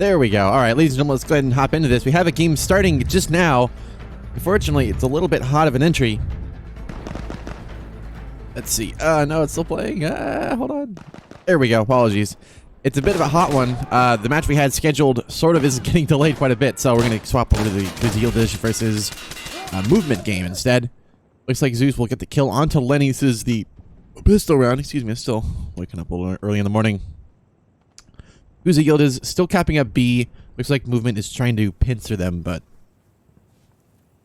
There we go. All right, ladies and gentlemen, let's go ahead and hop into this. We have a game starting just now. Unfortunately, it's a little bit hot of an entry. Let's see. No, it's still playing. Hold on. There we go. Apologies. It's a bit of a hot one. The match we had scheduled sort of is getting delayed quite a bit, so we're going to swap over to the DGL versus movement game instead. Looks like Zeus will get the kill onto Lenny. This is the pistol round. Excuse me, I'm still waking up a little early in the morning. Kuza Yildiz still capping up B. Looks like movement is trying to pincer them, but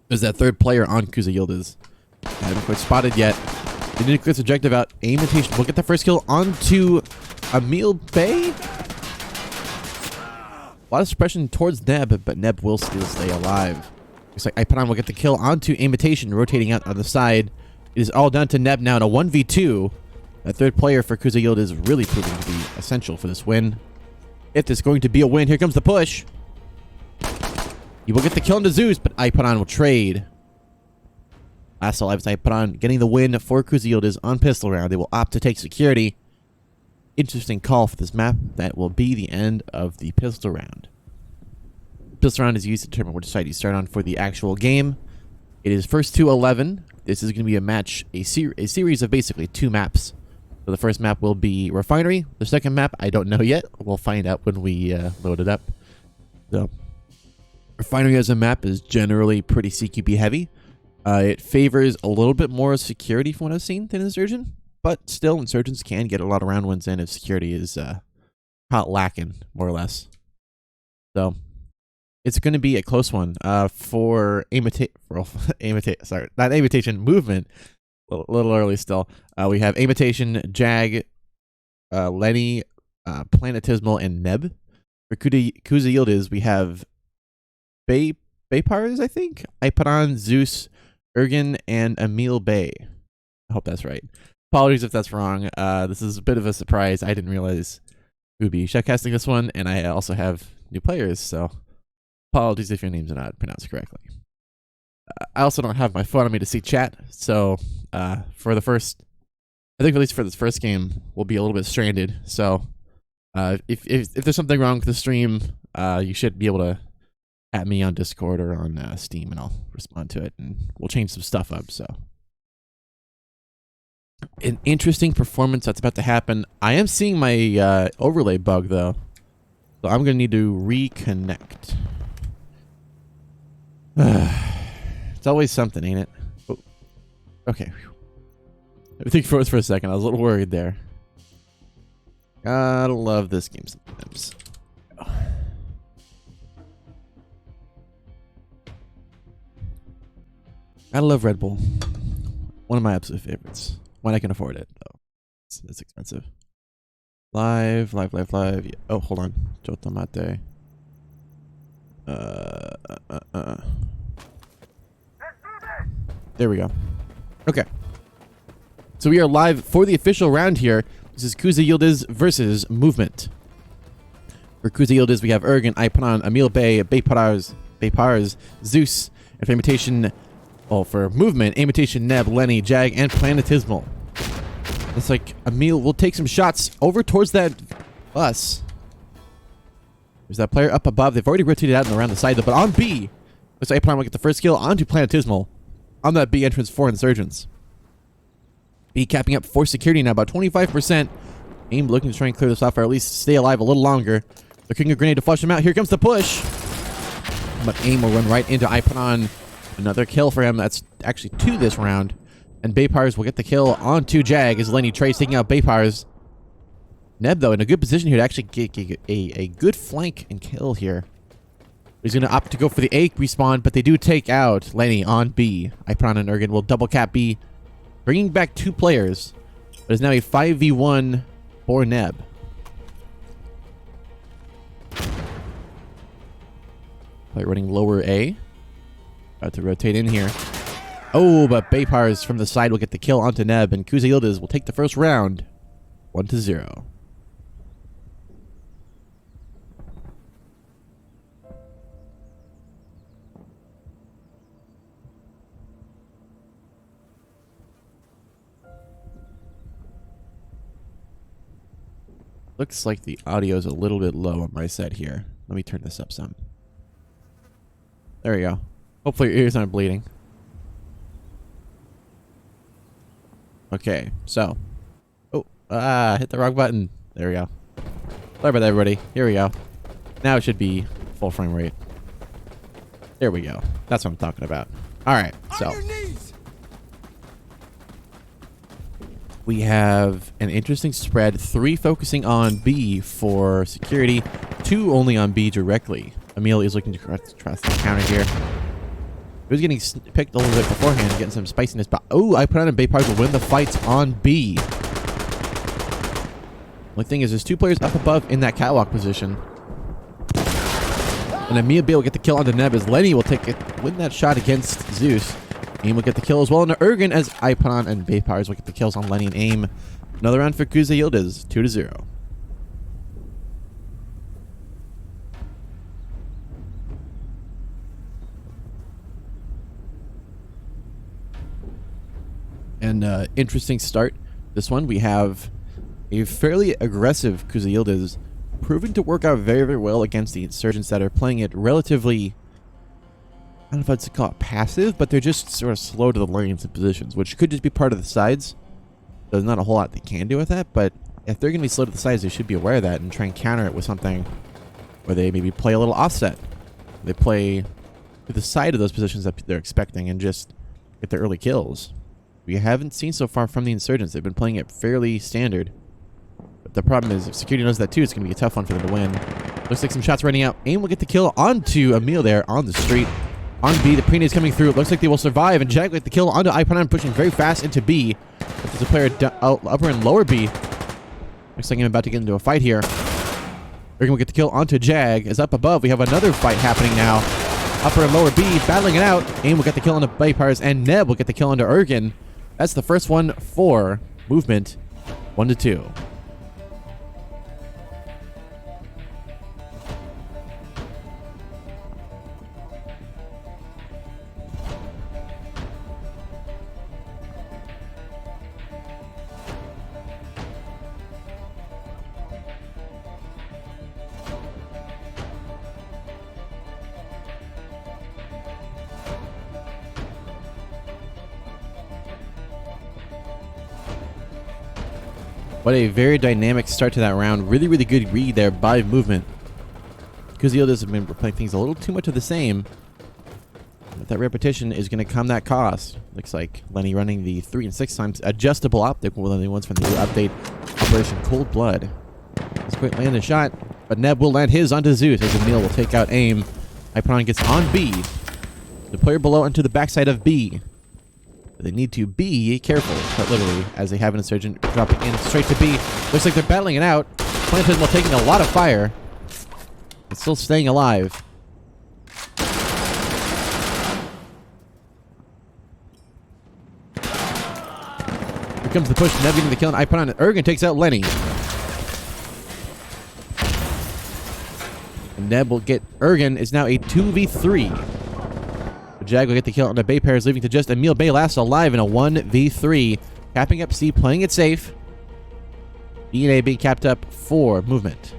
there's that third player on Kuza Yildiz. Haven't quite spotted yet. The nucleus objective out. Imitation will get the first kill onto Emil Bay. A lot of suppression towards Neb, but Neb will still stay alive. Looks like Ipanon will get the kill onto Imitation, rotating out on the side. It is all down to Neb now in a 1v2. That third player for Kuza Yildiz is really proving to be essential for this win. If this is going to be a win, here comes the push. You will get the kill into Zeus, but Ipanon will trade. Last alive is Ipanon getting the win for Kuza Yildiz on pistol round. They will opt to take security. Interesting call for this map. That will be the end of the pistol round. Pistol round is used to determine which side you start on for the actual game. It is first to 11. This is going to be a match, a series of basically 2 maps. So the first map will be Refinery. The second map, I don't know yet. We'll find out when we load it up. So, Refinery as a map is generally pretty CQB heavy. It favors a little bit more security from what I've seen than Insurgent. But still, Insurgents can get a lot of round wins in if security is not lacking, more or less. So, it's going to be a close one for Movement. A little early still. We have Imitation, Jag, Lenny, Planetismal, and Neb. For Kuza Yildiz, we have Baypars, I think? Ipanon, Zeus, Ergen, and Emil Bay. I hope that's right. Apologies if that's wrong. This is a bit of a surprise. I didn't realize we would be casting this one, and I also have new players, so apologies if your names are not pronounced correctly. I also don't have my phone on me to see chat, so for the first, I think at least for this first game, we'll be a little bit stranded. So if there's something wrong with the stream, you should be able to at me on Discord or on Steam, and I'll respond to it, and we'll change some stuff up. So an interesting performance that's about to happen. I am seeing my overlay bug though, so I'm gonna need to reconnect. It's always something, ain't it? Oh. Okay. Everything froze for a second. I was a little worried there. Gotta love this game sometimes. Gotta love Red Bull. One of my absolute favorites. When I can afford it, though. It's expensive. Live. Yeah. Oh, hold on. Jotomate. There we go. Okay. So we are live for the official round here. This is Kuza Yildiz versus Movement. For Kuza Yildiz, we have Ergen, Ipanon, Emil Bay, Baypars, Zeus, and for Imitation, well, for Movement, Imitation, Neb, Lenny, Jag, and Planetismal. Looks like Emil will take some shots over towards that bus. There's that player up above. They've already rotated out and around the side, but on B, looks like Ipanon will get the first kill onto Planetismal on that B entrance for Insurgents. B capping up for security now, about 25%. AIM looking to try and clear this off, or at least stay alive a little longer. They're kicking a grenade to flush him out. Here comes the push. But AIM will run right into Ipanon. Another kill for him. That's actually 2 this round. And Baypars will get the kill onto Jag as Lenny trades taking out Baypars. Neb, though, in a good position here to actually get a good flank and kill here. He's going to opt to go for the A respawn, but they do take out Lenny on B. Ipanon and Ergen will double cap B, bringing back 2 players. But it's now a 5v1 for Neb. Player running lower A. About to rotate in here. Oh, but Baypars from the side will get the kill onto Neb, and Kuza Yildiz will take the first round 1-0. Looks like the audio is a little bit low on my side here. Let me turn this up some. There we go. Hopefully your ears aren't bleeding. Okay, so. Oh, hit the wrong button. There we go. Sorry about that, everybody. Here we go. Now it should be full frame rate. There we go. That's what I'm talking about. All right, so. We have an interesting spread. 3 focusing on B for security. 2 only on B directly. Emil is looking to trust the counter here. He was getting picked a little bit beforehand, getting some spiciness. But oh, I put on a Bay Park will win the fights on B. Only thing is, there's 2 players up above in that catwalk position. And Emil B will get the kill onto Neb as Lenny will win that shot against Zeus. AIM will get the kill as well into Ergen as Ipon and Bay Powers will get the kills on Lenny and AIM. Another round for Kuze Yildiz, 2-0. And interesting start. This one, we have a fairly aggressive Kuze Yildiz proving to work out very, very well against the insurgents that are playing it relatively, I don't know if I'd call it passive, but they're just sort of slow to the lanes and positions, which could just be part of the sides. There's not a whole lot they can do with that, but if they're going to be slow to the sides, they should be aware of that and try and counter it with something where they maybe play a little offset. They play to the side of those positions that they're expecting and just get their early kills. We haven't seen so far from the insurgents. They've been playing it fairly standard. But the problem is, if security knows that too, it's going to be a tough one for them to win. Looks like some shots running out. AIM will get the kill onto Emil there on the street. On B, the pre-nade's coming through. It looks like they will survive, and Jag will get the kill onto Ipon, pushing very fast into B. But there's a player upper and lower B. Looks like I'm about to get into a fight here. Ergen will get the kill onto Jag. As up above, we have another fight happening now. Upper and lower B battling it out. AIM will get the kill onto Baypars, and Neb will get the kill onto Ergen. That's the first one for movement. 1-2. What a very dynamic start to that round. Really, really good read there by movement. Kuze Yildiz have been playing things a little too much of the same. But that repetition is going to come that cost. Looks like Lenny running the 3 and 6 times adjustable optic, one of the ones from the new update, Operation Cold Blood. Let's quick land a shot, but Neb will land his onto Zeus as Emil will take out AIM. Ipon gets on B. The player below onto the backside of B. They need to be careful, quite literally, as they have an insurgent dropping in straight to B. Looks like they're battling it out. Plantismal taking a lot of fire, but still staying alive. Here comes the push. Neb getting the kill, and Ipon. Ergen takes out Lenny. And Neb will get Ergen. Is now a 2v3. Jag will get the kill on the Bay pairs, leaving to just Emil Bay last alive in a 1v3. Capping up C, playing it safe. B and A being capped up for movement.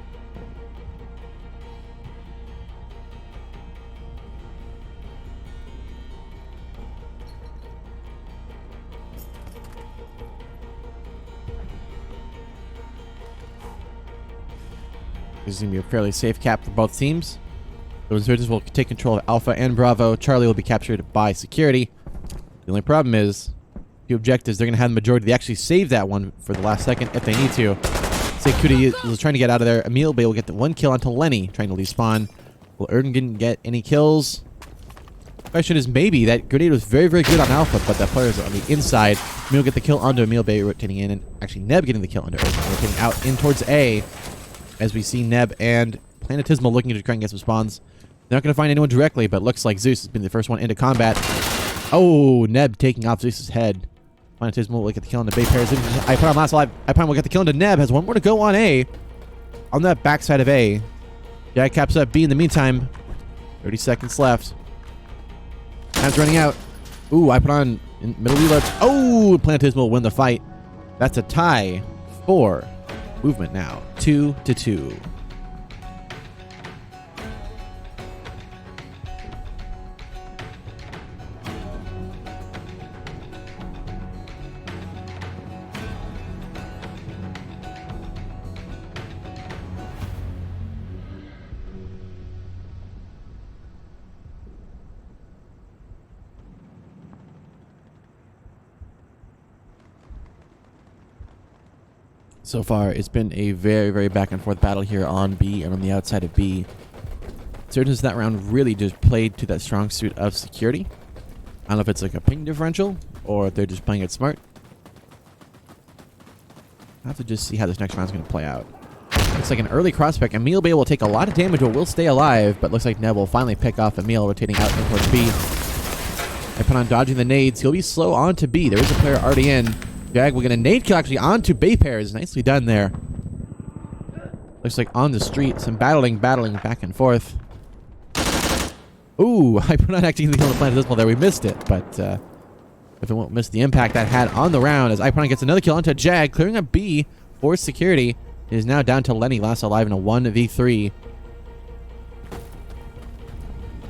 This is going to be a fairly safe cap for both teams. The insurgents will take control of Alpha and Bravo. Charlie will be captured by security. The only problem is, the objectives, they're going to have the majority. They actually save that one for the last second if they need to. Say Kuti is trying to get out of there. Emil Bay will get the 1 kill onto Lenny, trying to leave spawn. Will Ergen get any kills? The question is maybe. That grenade was very, very good on Alpha, but the players are on the inside. Emil will get the kill onto Emil Bay, rotating in, and actually Neb getting the kill onto Ergen, rotating out in towards A, as we see Neb and Planetismal looking to try and get some spawns. They're not going to find anyone directly, but looks like Zeus has been the first one into combat. Oh, Neb taking off Zeus's head. Planetismal will get the kill on the Bay pairs. Ipon last alive. Ipon will get the kill into Neb. Has one more to go on A. On that backside of A. Jag caps up B in the meantime. 30 seconds left. Time's running out. Ooh, Ipon in middle reload. Oh, Planetismal will win the fight. That's a tie for movement now. 2-2. So far, it's been a very, very back and forth battle here on B and on the outside of B. Surgeons that round really just played to that strong suit of security. I don't know if it's like a ping differential or if they're just playing it smart. I'll have to just see how this next round's going to play out. Looks like an early cross-pick. Emil Bay will take a lot of damage but will stay alive, but looks like Neb will finally pick off Emil, rotating out towards B. I put on dodging the nades. He'll be slow on to B. There is a player already in. Jag will get a nade kill actually onto Bay pairs. Nicely done there. Looks like on the street, some battling back and forth. Ooh, I put on actually the kill on the planet dismal there. We missed it, but if it won't miss the impact that had on the round as Ipron gets another kill onto Jag, clearing up B for security. It is now down to Lenny, last alive in a 1v3.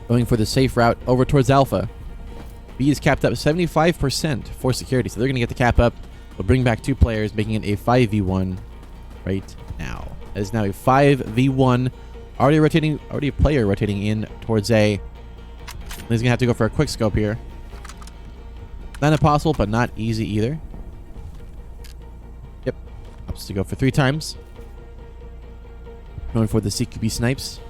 Going for the safe route over towards Alpha. B is capped up 75% for security, so they're going to get the cap up. We'll bring back 2 players, making it a 5v1 right now. It is now a 5v1. Already a player rotating in towards A. He's going to have to go for a quick scope here. Not impossible, but not easy either. Yep. Opts to go for 3 times. Going for the CQB snipes.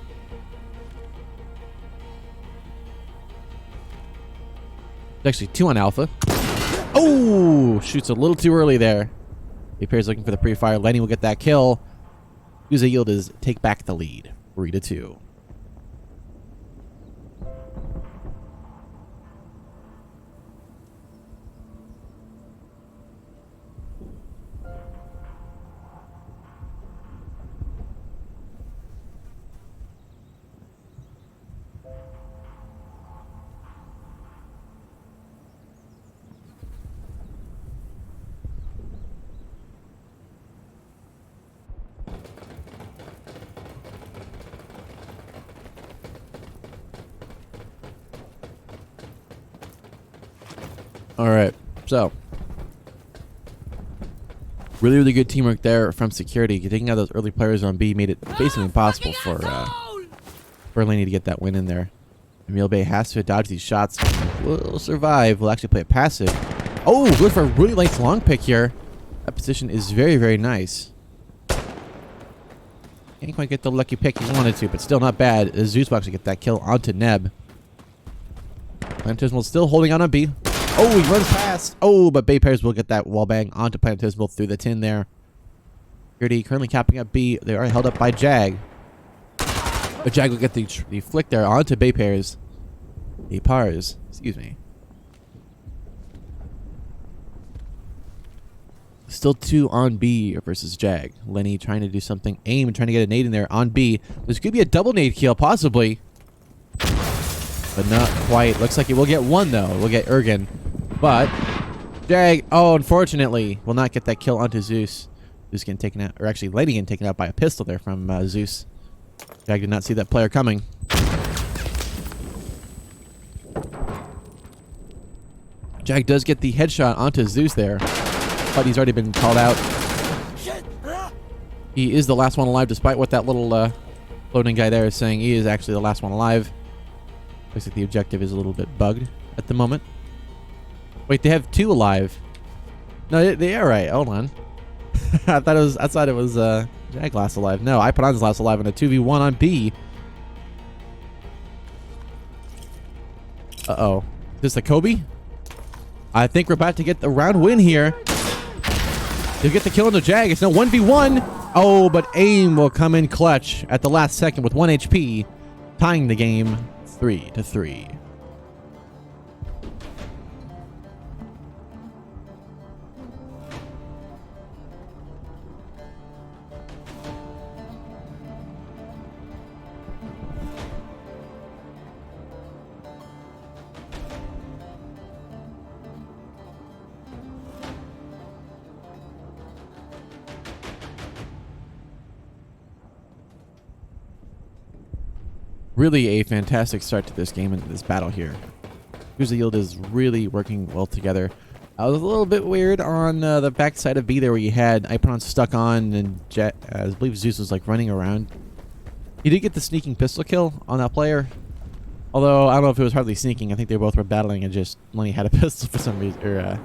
Actually 2 on Alpha. Oh! Shoots a little too early there. The player's looking for the pre-fire. Lenny will get that kill. Uza Yield is take back the lead. 3-2. All right, so really good teamwork there from security. Taking out those early players on B made it basically impossible for Laney to get that win in there. Emil Bay has to dodge these shots. Will survive. Will actually play it passive. Oh, good for a really nice long pick here. That position is very, very nice. Can't quite get the lucky pick he wanted to, but still not bad. Zeus will actually get that kill onto Neb. Plantismal still holding on B. Oh, he runs past. Oh, but Bay pairs will get that wall bang onto Plantismal through the tin there. Security currently capping up B. They are held up by Jag. But Jag will get the flick there onto Bay pairs. The pars, excuse me. Still 2 on B versus Jag. Lenny trying to do something. Aim trying to get a nade in there on B. This could be a double nade kill, possibly. But not quite. Looks like it will get 1, though. We'll get Ergen. But Jag, oh, unfortunately, will not get that kill onto Zeus. Zeus getting taken out, or actually Lenny getting taken out by a pistol there from Zeus. Jag did not see that player coming. Jag does get the headshot onto Zeus there, but he's already been called out. He is the last one alive, despite what that little loading guy there is saying. He is actually the last one alive. Looks like the objective is a little bit bugged at the moment. Wait, they have 2 alive. No, they are right. Hold on. I thought it was Jag last alive. No, I put on his last alive on a 2v1 on B. Uh-oh. Is this a Kobe? I think we're about to get the round win here. He'll get the kill on the Jag. It's now 1v1. Oh, but aim will come in clutch at the last second with 1 HP, tying the game 3-3. Really a fantastic start to this game and this battle here. Uza Yield is really working well together. I was a little bit weird on the backside of B there where you had Ipron stuck on and I believe Zeus was like running around. He did get the sneaking pistol kill on that player. Although I don't know if it was hardly sneaking. I think they both were battling and just Lenny had a pistol for some reason. Or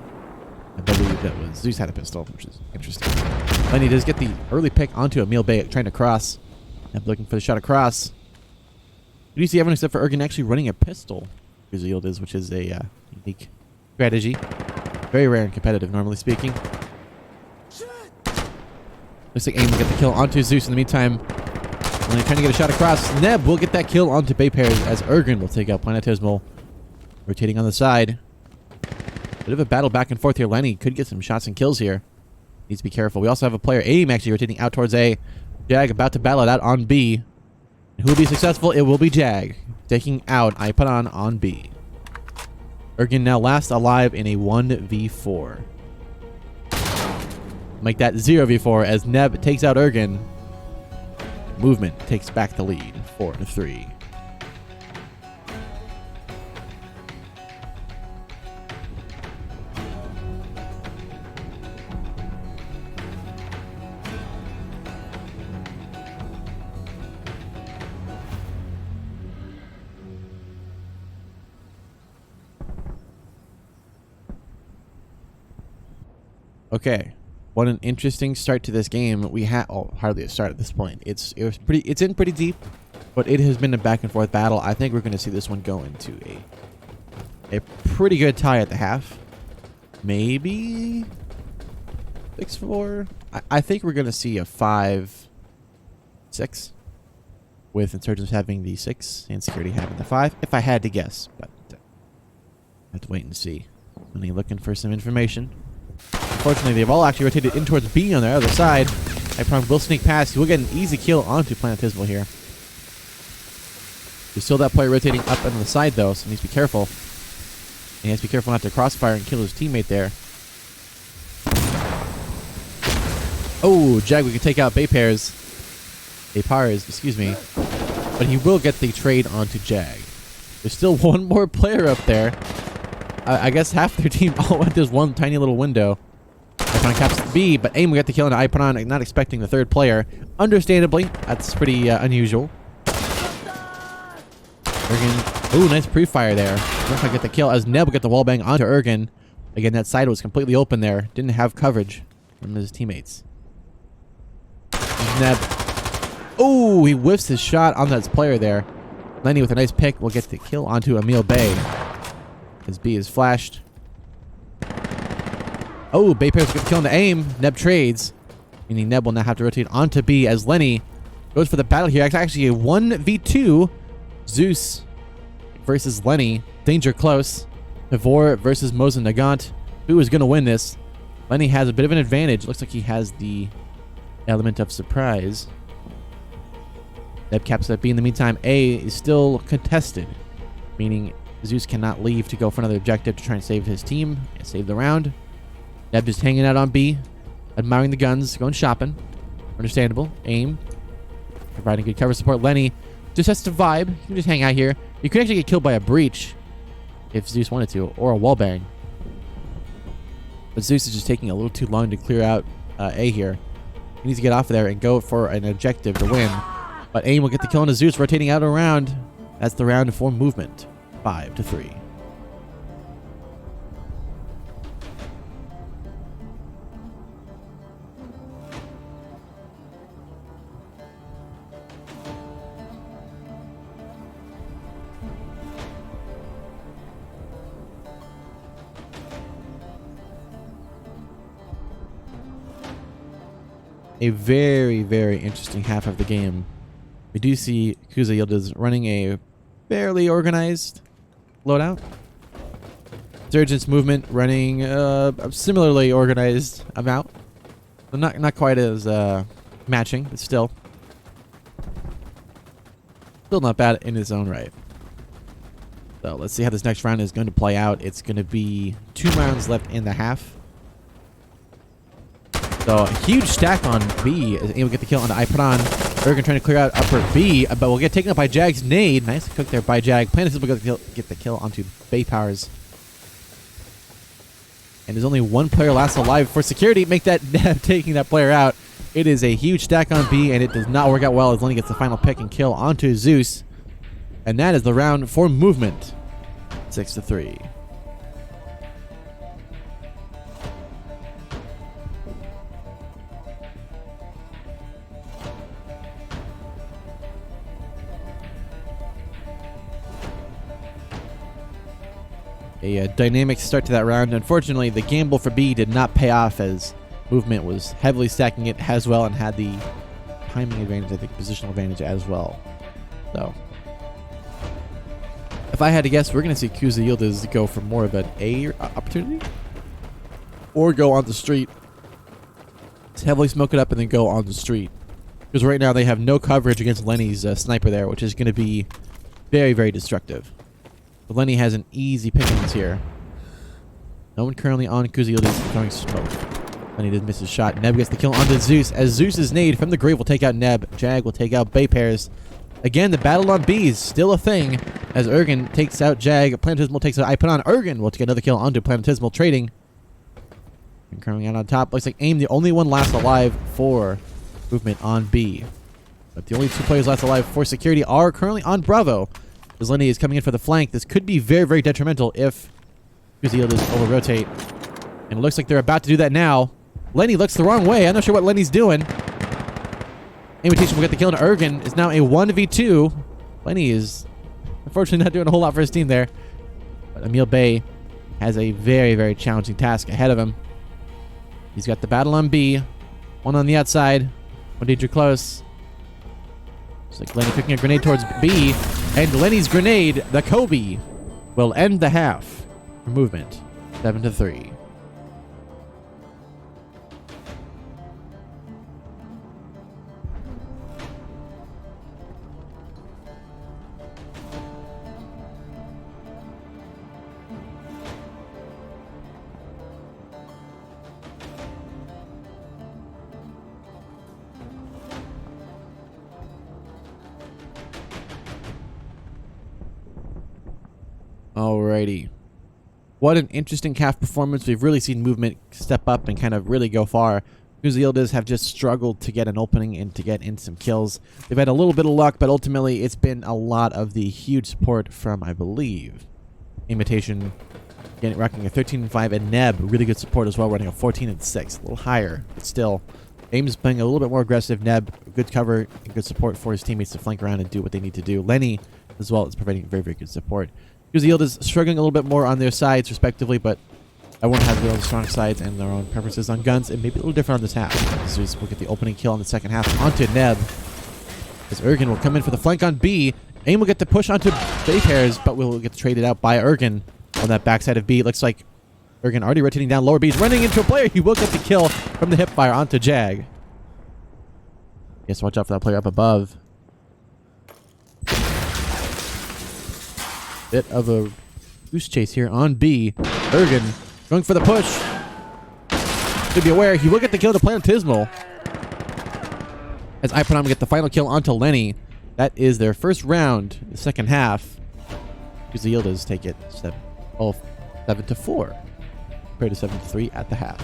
I believe that was Zeus had a pistol, which is interesting. Lenny does get the early pick onto Emil Bay trying to cross. I'm looking for the shot across. Do you see evidence except for Ergen actually running a pistol? Kuza Yield is, which is a unique strategy. Very rare and competitive, normally speaking. Looks like Aim will get the kill onto Zeus in the meantime. Lenny trying to get a shot across. Neb will get that kill onto Bay Pairs as Ergen will take out Planetismal. Rotating on the side. Bit of a battle back and forth here. Lenny could get some shots and kills here. Needs to be careful. We also have a player Aim actually rotating out towards A. Jag about to battle it out on B. Who will be successful? It will be Jag. Taking out Ipadon on B. Ergen now last alive in a 1v4. Make that 0v4 as Neb takes out Ergen. Movement takes back the lead. 4-3. Okay, what an interesting start to this game. We had hardly a start at this point. It's in pretty deep, but it has been a back and forth battle. I think we're going to see this one go into a pretty good tie at the half. Maybe 6-4. I think we're going to see a 5-6 with Insurgents having the 6 and Security having the 5. If I had to guess, but I have to wait and see. Only looking for some information. Unfortunately, they've all actually rotated in towards B on the other side. Hyperon will sneak past. He will get an easy kill onto Planetismal here. There's still that player rotating up on the side, though, so he needs to be careful. And he has to be careful not to crossfire and kill his teammate there. Oh, Jag, we can take out Bay Pairs, excuse me. But he will get the trade onto Jag. There's still one more player up there. I guess half their team all went this one tiny little window. Ipron caps B, but Aim will get the kill into Ipron, not expecting the third player. Understandably, that's pretty unusual. Ergen, ooh, nice pre-fire there. Looks like get the kill as Neb will get the wallbang onto Ergen. Again, that side was completely open there. Didn't have coverage from his teammates. Neb. Oh, he whiffs his shot on that player there. Lenny with a nice pick will get the kill onto Emil Bay. As B is flashed. Oh, Bay Pairs get the kill into Aim. Neb trades. Meaning Neb will now have to rotate onto B as Lenny goes for the battle here. It's actually a 1v2. Zeus versus Lenny. Danger close. Pivor versus Mosin Nagant. Who is going to win this? Lenny has a bit of an advantage. Looks like he has the element of surprise. Neb caps that B. In the meantime, A is still contested. Meaning Zeus cannot leave to go for another objective to try and save his team and save the round. Neb just hanging out on B, admiring the guns, going shopping. Understandable. Aim, providing good cover support. Lenny just has to vibe. You can just hang out here. You could actually get killed by a breach if Zeus wanted to, or a wallbang. But Zeus is just taking a little too long to clear out A here. He needs to get off of there and go for an objective to win. But Aim will get the kill on the Zeus, rotating out around. That's the round for movement. 5-3. A very, very interesting half of the game. We do see Kuza Yildiz running a fairly organized loadout. Insurgents movement running a similarly organized amount. So not quite as matching, but still not bad in its own right. So let's see how this next round is going to play out. It's going to be 2 rounds left in the half. So a huge stack on B is able to get the kill on the Ipron. Ergen trying to clear out upper B, but will get taken up by Jag's nade. Nice cook there by Jag. Planet will get the kill onto Bay Powers. And there's only one player last alive for security. Make that taking that player out. It is a huge stack on B, and it does not work out well as Lenny gets the final pick and kill onto Zeus. And that is the round for movement. 6-3. A dynamic start to that round. Unfortunately, the gamble for B did not pay off as movement was heavily stacking it as well and had the timing advantage, I think, positional advantage as well. So, if I had to guess, we're going to see Kuza Yildiz go for more of an A opportunity or go on the street. Heavily smoke it up and then go on the street. Because right now they have no coverage against Lenny's sniper there, which is going to be very, very destructive. But Lenny has an easy pickings here. No one currently on Kuza Yildiz throwing smoke. Lenny did miss his shot. Neb gets the kill onto Zeus, as Zeus's nade from the grave will take out Neb. Jag will take out Bay Pairs. Again, the battle on B is still a thing, as Ergen takes out Jag. Planetismal takes out Ipanon. Ergen will take another kill onto Planetismal, trading. And currently out on top. Looks like AIM, the only one last alive for movement on B. But the only two players last alive for security are currently on Bravo. As Lenny is coming in for the flank. This could be very, very detrimental if Kuza Yildiz over-rotate. And it looks like they're about to do that now. Lenny looks the wrong way. I'm not sure what Lenny's doing. Imitation will get the kill, and Ergen is now a 1v2. Lenny is unfortunately not doing a whole lot for his team there. But Emil Bay has a very, very challenging task ahead of him. He's got the battle on B. One on the outside. One danger close. Looks like Lenny picking a grenade towards B. And Lenny's grenade, the Kobe, will end the half for movement. 7-3. Alrighty. What an interesting calf performance. We've really seen movement step up and kind of really go far. Kuza Yildiz have just struggled to get an opening and to get in some kills. They've had a little bit of luck, but ultimately it's been a lot of the huge support from, I believe, Imitation rocking a 13-5, and Neb, really good support as well, running a 14-6. A little higher, but still. AIM's playing a little bit more aggressive. Neb, good cover and good support for his teammates to flank around and do what they need to do. Lenny, as well, is providing very, very good support. Kuza Yildiz struggling a little bit more on their sides, respectively, but everyone has their own strong sides and their own preferences on guns, and maybe a little different on this half. Zeus will get the opening kill in the second half onto Neb. As Ergen will come in for the flank on B. AIM will get the push onto Bay Pairs, but will get traded out by Ergen on that backside of B. It looks like Ergen already rotating down lower B. He's running into a player. He will get the kill from the hipfire onto Jag. Yes, watch out for that player up above. Bit of a goose chase here on B. Ergen going for the push. Should be aware, he will get the kill to Planetismal. As Ipanon will get the final kill onto Lenny. That is their first round, the second half. Kuza Yildiz take it 7-4. Compared to 7-3 at the half.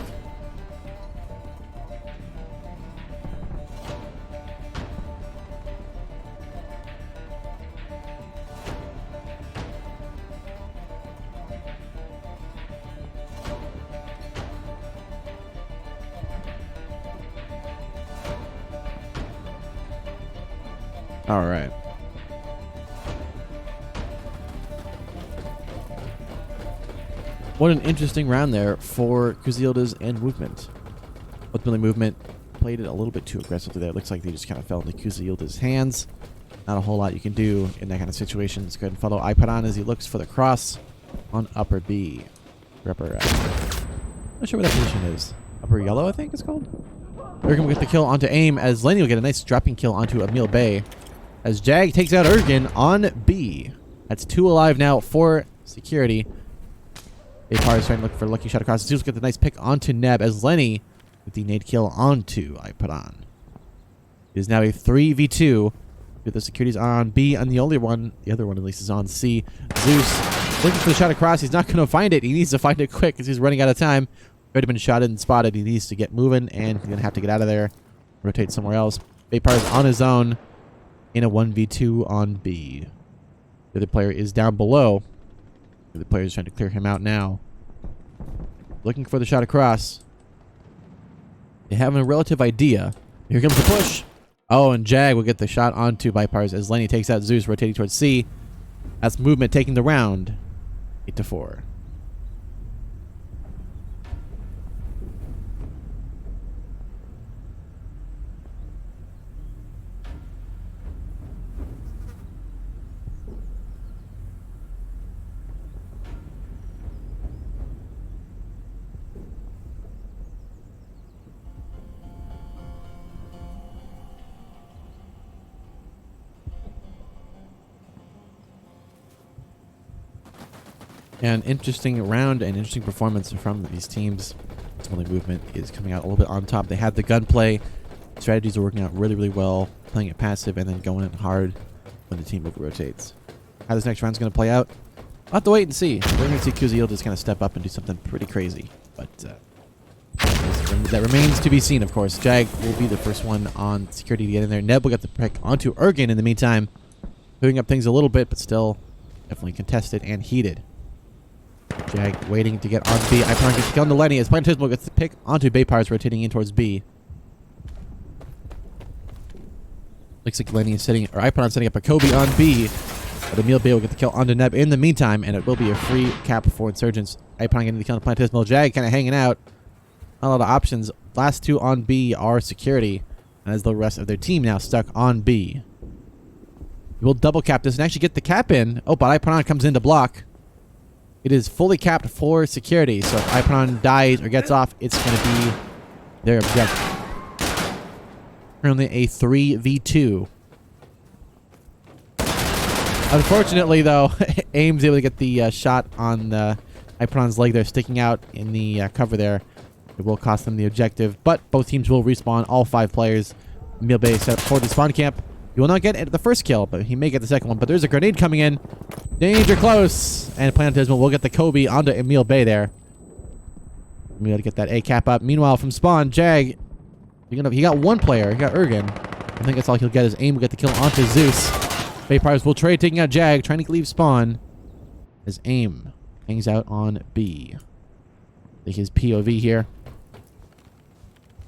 All right. What an interesting round there for Kuza Yildiz and Movement. Ultimately, Movement played it a little bit too aggressively there. It looks like they just kind of fell into Kuza Yildiz's hands. Not a whole lot you can do in that kind of situation. Let's go ahead and follow Ipanon as he looks for the cross on upper B. Or upper, not sure what that position is. Upper yellow, I think it's called. Ergen will get the kill onto AIM as Lenny will get a nice dropping kill onto Emil Bay. As Jag takes out Ergen on B. That's 2 alive now for security. Apar is trying to look for a lucky shot across. Zeus will get the nice pick onto Neb as Lenny with the nade kill onto Ipanon. It is now a 3v2 with the securities on B, and the other one at least is on C. Zeus looking for the shot across. He's not going to find it. He needs to find it quick because he's running out of time. Already been shotted and spotted. He needs to get moving, and he's going to have to get out of there. Rotate somewhere else. Apar is on his own in a 1v2 on B. The other player is down below. The player is trying to clear him out now. Looking for the shot across. They have a relative idea. Here comes the push. Oh, and Jag will get the shot onto Vipars as Lenny takes out Zeus, rotating towards C. That's Movement taking the round. 8-4. An interesting round and interesting performance from these teams. Ultimately, Movement is coming out a little bit on top. They had the gunplay. Strategies are working out really, really well. Playing it passive and then going in hard when the team move rotates. How this next round's going to play out, I'll have to wait and see. We're going to see Kuziel just kind of step up and do something pretty crazy. But that remains to be seen, of course. Jag will be the first one on security to get in there. Neb will get the pick onto Ergen in the meantime. Moving up things a little bit, but still definitely contested and heated. Jag waiting to get on B. Ipron gets the kill on the Lenny as Plantismal gets the pick onto Baypires rotating in towards B. Looks like Lenny is setting, or Ipron setting up a Kobe on B. But Emil Bay will get the kill onto Neb in the meantime, and it will be a free cap for Insurgents. Ipron getting the kill on Plantismal. Jag kind of hanging out. Not a lot of options. Last two on B are security, as the rest of their team now stuck on B. We will double cap this and actually get the cap in. Oh, but Ipron comes in to block. It is fully capped for security, so if Ipron dies or gets off, it's going to be their objective. Currently a 3v2. Unfortunately, though, AIM's able to get the shot on Ipron's leg there, sticking out in the cover there. It will cost them the objective, but both teams will respawn, all 5 players. Emil Bay set up for the spawn camp. He will not get the first kill, but he may get the second one. But there's a grenade coming in. Danger close. And Plantismal will get the Kobe onto Emil Bay there. We got to get that A cap up. Meanwhile, from spawn, Jag, he got one player. He got Ergen. I think that's all he'll get is AIM will get the kill onto Zeus. Baypires will trade, taking out Jag, trying to leave spawn. As AIM hangs out on B. Take his POV here.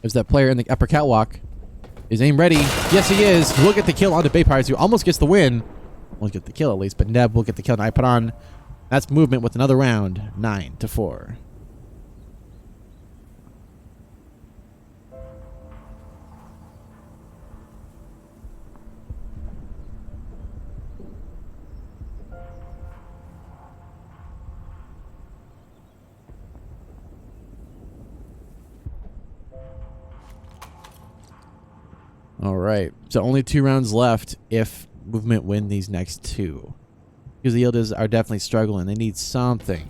There's that player in the upper catwalk. Is AIM ready? Yes, he is. We'll get the kill onto Baypires, who almost gets the win. Won't get the kill at least, but Neb will get the kill on Ipron. That's Movement with another round, 9-4. All right, so only 2 rounds left if Movement win these next 2. Because the Yildiz are definitely struggling. They need something.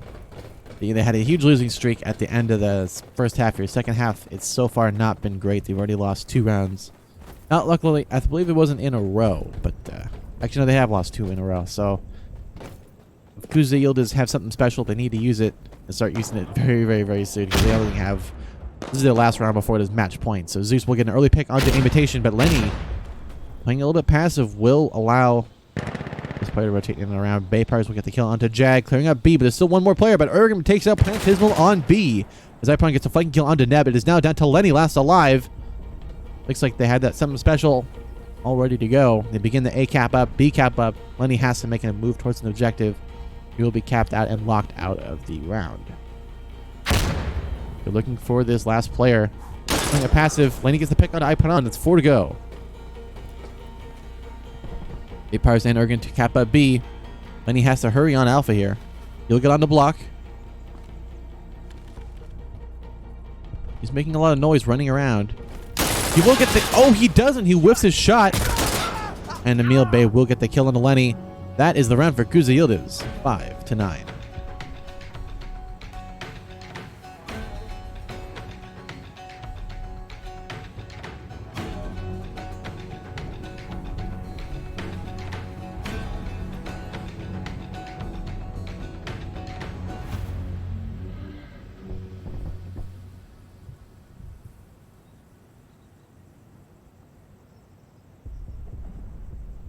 They had a huge losing streak at the end of the first half here. Second half, it's so far not been great. They've already lost 2 rounds. Not luckily, I believe it wasn't in a row, but actually no, they have lost 2 in a row. So if Kuza Yildiz have something special, they need to use it and start using it very, very, very soon because they only have. This is their last round before it is match point. So Zeus will get an early pick onto Invitation, but Lenny, playing a little bit passive, will allow this player to rotate in and around. Baypires will get the kill onto Jag, clearing up B, but there's still one more player, but Ergen takes out Plantismal on B. As Ipron gets a flanking kill onto Neb, it is now down to Lenny, last alive. Looks like they had that something special all ready to go. They begin the A cap up, B cap up. Lenny has to make a move towards an objective. He will be capped out and locked out of the round. They're looking for this last player. Playing a passive. Lenny gets the pick on Ipron. It's 4 to go. Baypires and Ergen to cap up B. Lenny has to hurry on Alpha here. He'll get on the block. He's making a lot of noise running around. He will get the... Oh, he doesn't. He whiffs his shot. And Emil Bay will get the kill on the Lenny. That is the round for Kuza Yildiz. 5-9.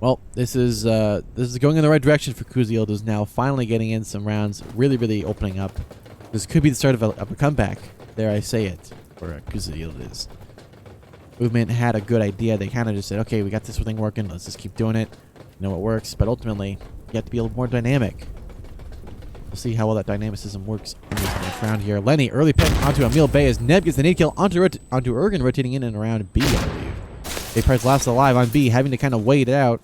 Well, this is going in the right direction for Kuza Yildiz now. Finally getting in some rounds, really, really opening up. This could be the start of a comeback. There I say it for Kuza Yildiz. Movement had a good idea. They kind of just said, okay, we got this thing working. Let's just keep doing it. You know it works, but ultimately you have to be a little more dynamic. We'll see how well that dynamicism works in this next round here. Lenny early pick onto Emil Bay as Neb gets the nade kill onto Ergen, rotating in and around B, I believe. Baypires last alive on B, having to kind of wait it out.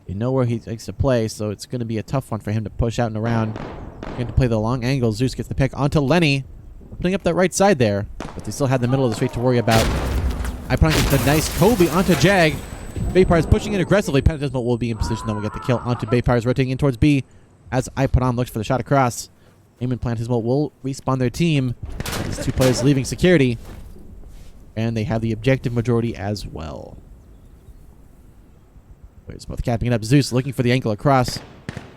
You know where he likes to play, so it's going to be a tough one for him to push out and around. Going to play the long angle. Zeus gets the pick onto Lenny, putting up that right side there, but they still have the middle of the street to worry about. Ipron gets the nice Kobe onto Jag. Baypires pushing in aggressively. Plantismal will be in position, then we'll get the kill onto Baypires, rotating in towards B. As Ipadon looks for the shot across, Aim and Plantismal will respawn their team. These two players leaving security. And they have the objective majority as well. Players both capping it up. Zeus looking for the ankle across.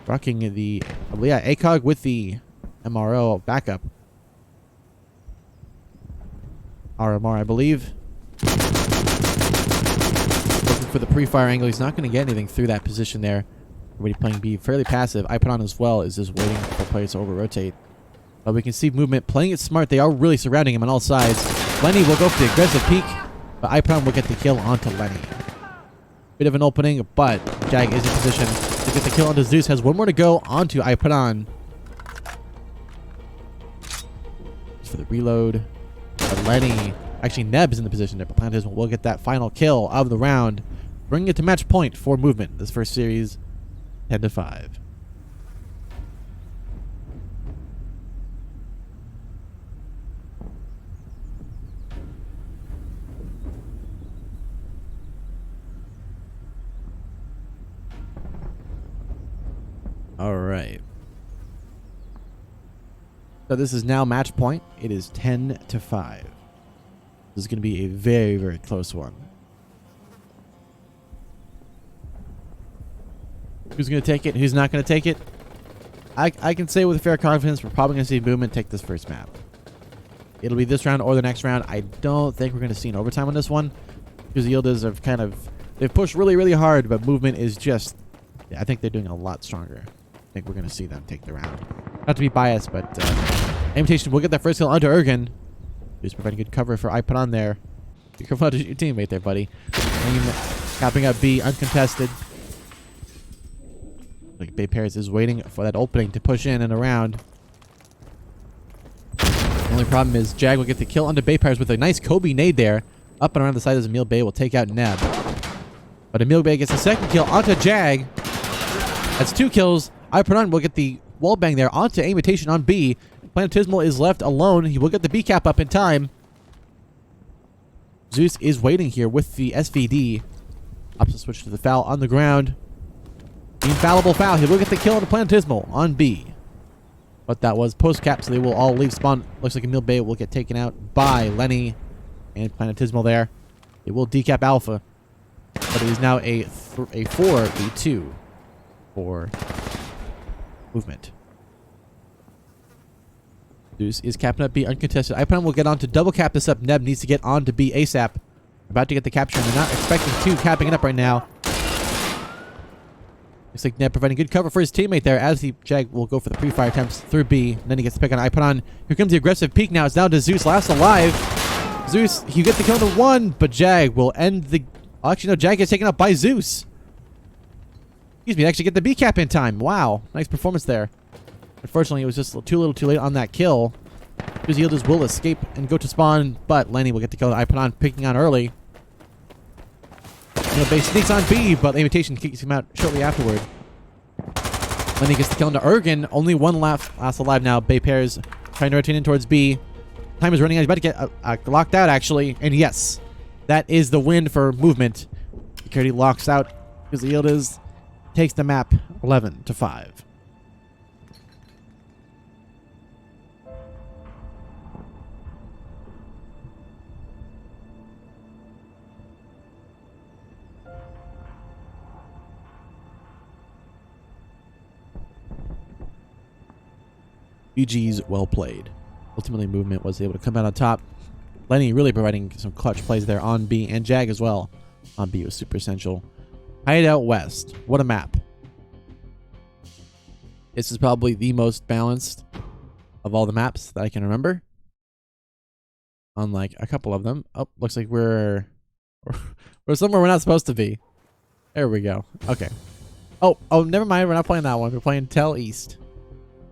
Rocking the ACOG with the MRO backup. RMR, I believe. Looking for the pre-fire angle. He's not going to get anything through that position there. Everybody playing B fairly passive. Ipadon as well is just waiting for players to over-rotate. But we can see movement playing it smart. They are really surrounding him on all sides. Lenny will go for the aggressive peek, but Ipadon will get the kill onto Lenny. Bit of an opening, but Jag is in position to get the kill onto Zeus. Has one more to go onto Ipadon. For the reload. But Lenny, actually Neb's in the position there, but Plantism will get that final kill of the round, bringing it to match point for movement. This first series, 10-5. All right. So this is now match point. It is 10-5. This is going to be a very, very close one. Who's going to take it? Who's not going to take it? I can say with fair confidence we're probably going to see Movement take this first map. It'll be this round or the next round. I don't think we're going to see an overtime on this one, because the Yildiz have kind of... They've pushed really, really hard, but Movement is just... I think they're doing a lot stronger. I think we're going to see them take the round. Not to be biased, but Invitation will get that first kill onto Ergen, who's providing good cover for Ipadon there. Be careful not to shoot your teammate there, buddy. Aim capping up B, uncontested. Like Bay Paris is waiting for that opening to push in and around. The only problem is Jag will get the kill onto Bay Paris with a nice Kobe nade there. Up and around the side as Emil Bay will take out Neb. But Emil Bay gets the second kill onto Jag. That's 2 kills. Ipadon will get the wall bang there onto Imitation on B. Planetismal is left alone. He will get the B cap up in time. Zeus is waiting here with the SVD. Opposite switch to the foul on the ground. The infallible foul. He will get the kill on the Planetismal on B. But that was post cap, so they will all leave spawn. Looks like Emil Bay will get taken out by Lenny and Planetismal there. It will decap Alpha. But it is now a 4v2 for Movement. Zeus is capping up B uncontested. Ipadon will get on to double cap this up. Neb needs to get on to B ASAP. About to get the capture, and they're not expecting to. Capping it up right now. Looks like Neb providing good cover for his teammate there, as the Jag will go for the pre-fire attempts through B. And then he gets the pick on Ipadon. Here comes the aggressive peek now. It's down to Zeus, last alive. Zeus, you get the kill to 1, but Jag will end the... Actually, no, Jag gets taken up by Zeus. Excuse me, actually get the B cap in time. Wow, nice performance there. Unfortunately, it was just too little too late on that kill. Because Yildiz will escape and go to spawn, but Lenny will get the kill that Ipadon picking on early. Emil Bay sneaks on B, but the Invitation kicks him out shortly afterward. Lenny gets the kill into Ergen. Only one last alive now. Bay Pairs trying to rotate in towards B. Time is running out. He's about to get locked out, actually. And yes, that is the win for Movement. Security locks out because the Yildiz takes the map 11-5. BG's well played. Ultimately, Movement was able to come out on top. Lenny really providing some clutch plays there on B, and Jag as well. On B was super essential. Hideout West. What a map. This is probably the most balanced of all the maps that I can remember. Unlike a couple of them. Oh, looks like we're somewhere we're not supposed to be. There we go. Okay. Oh, never mind. We're not playing that one. We're playing TAW East.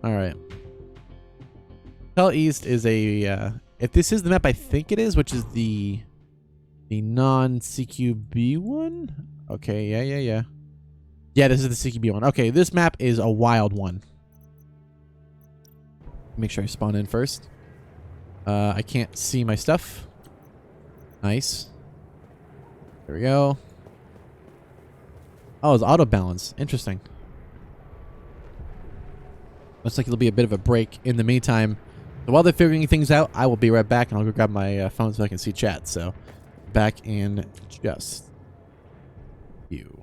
All right. TAW East is a... if this is the map I think it is, which is the non-CQB one? Okay, yeah. Yeah, this is the CQB one. Okay, this map is a wild one. Make sure I spawn in first. I can't see my stuff. Nice. There we go. Oh, it's auto balance. Interesting. Looks like it'll be a bit of a break in the meantime. So while they're figuring things out, I will be right back, and I'll go grab my phone so I can see chat. So back in just you.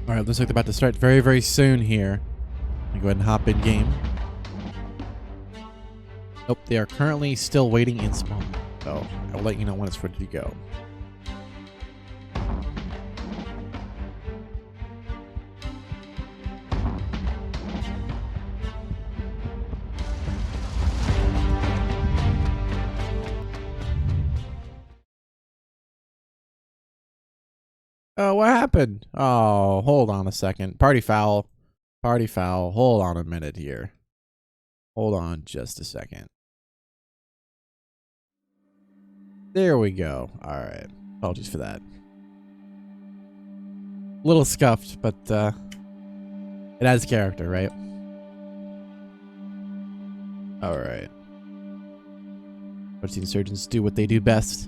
All right, looks like they're about to start very, very soon here. I'll go ahead and hop in game. Nope, they are currently still waiting in spawn. So I'll let you know when it's ready to go. Oh, what happened? Oh, hold on a second. Party foul. Party foul. Hold on a minute here. Hold on just a second. There we go. All right. Apologies for that. A little scuffed, but it adds character, right? All right. Let's see the insurgents do what they do best.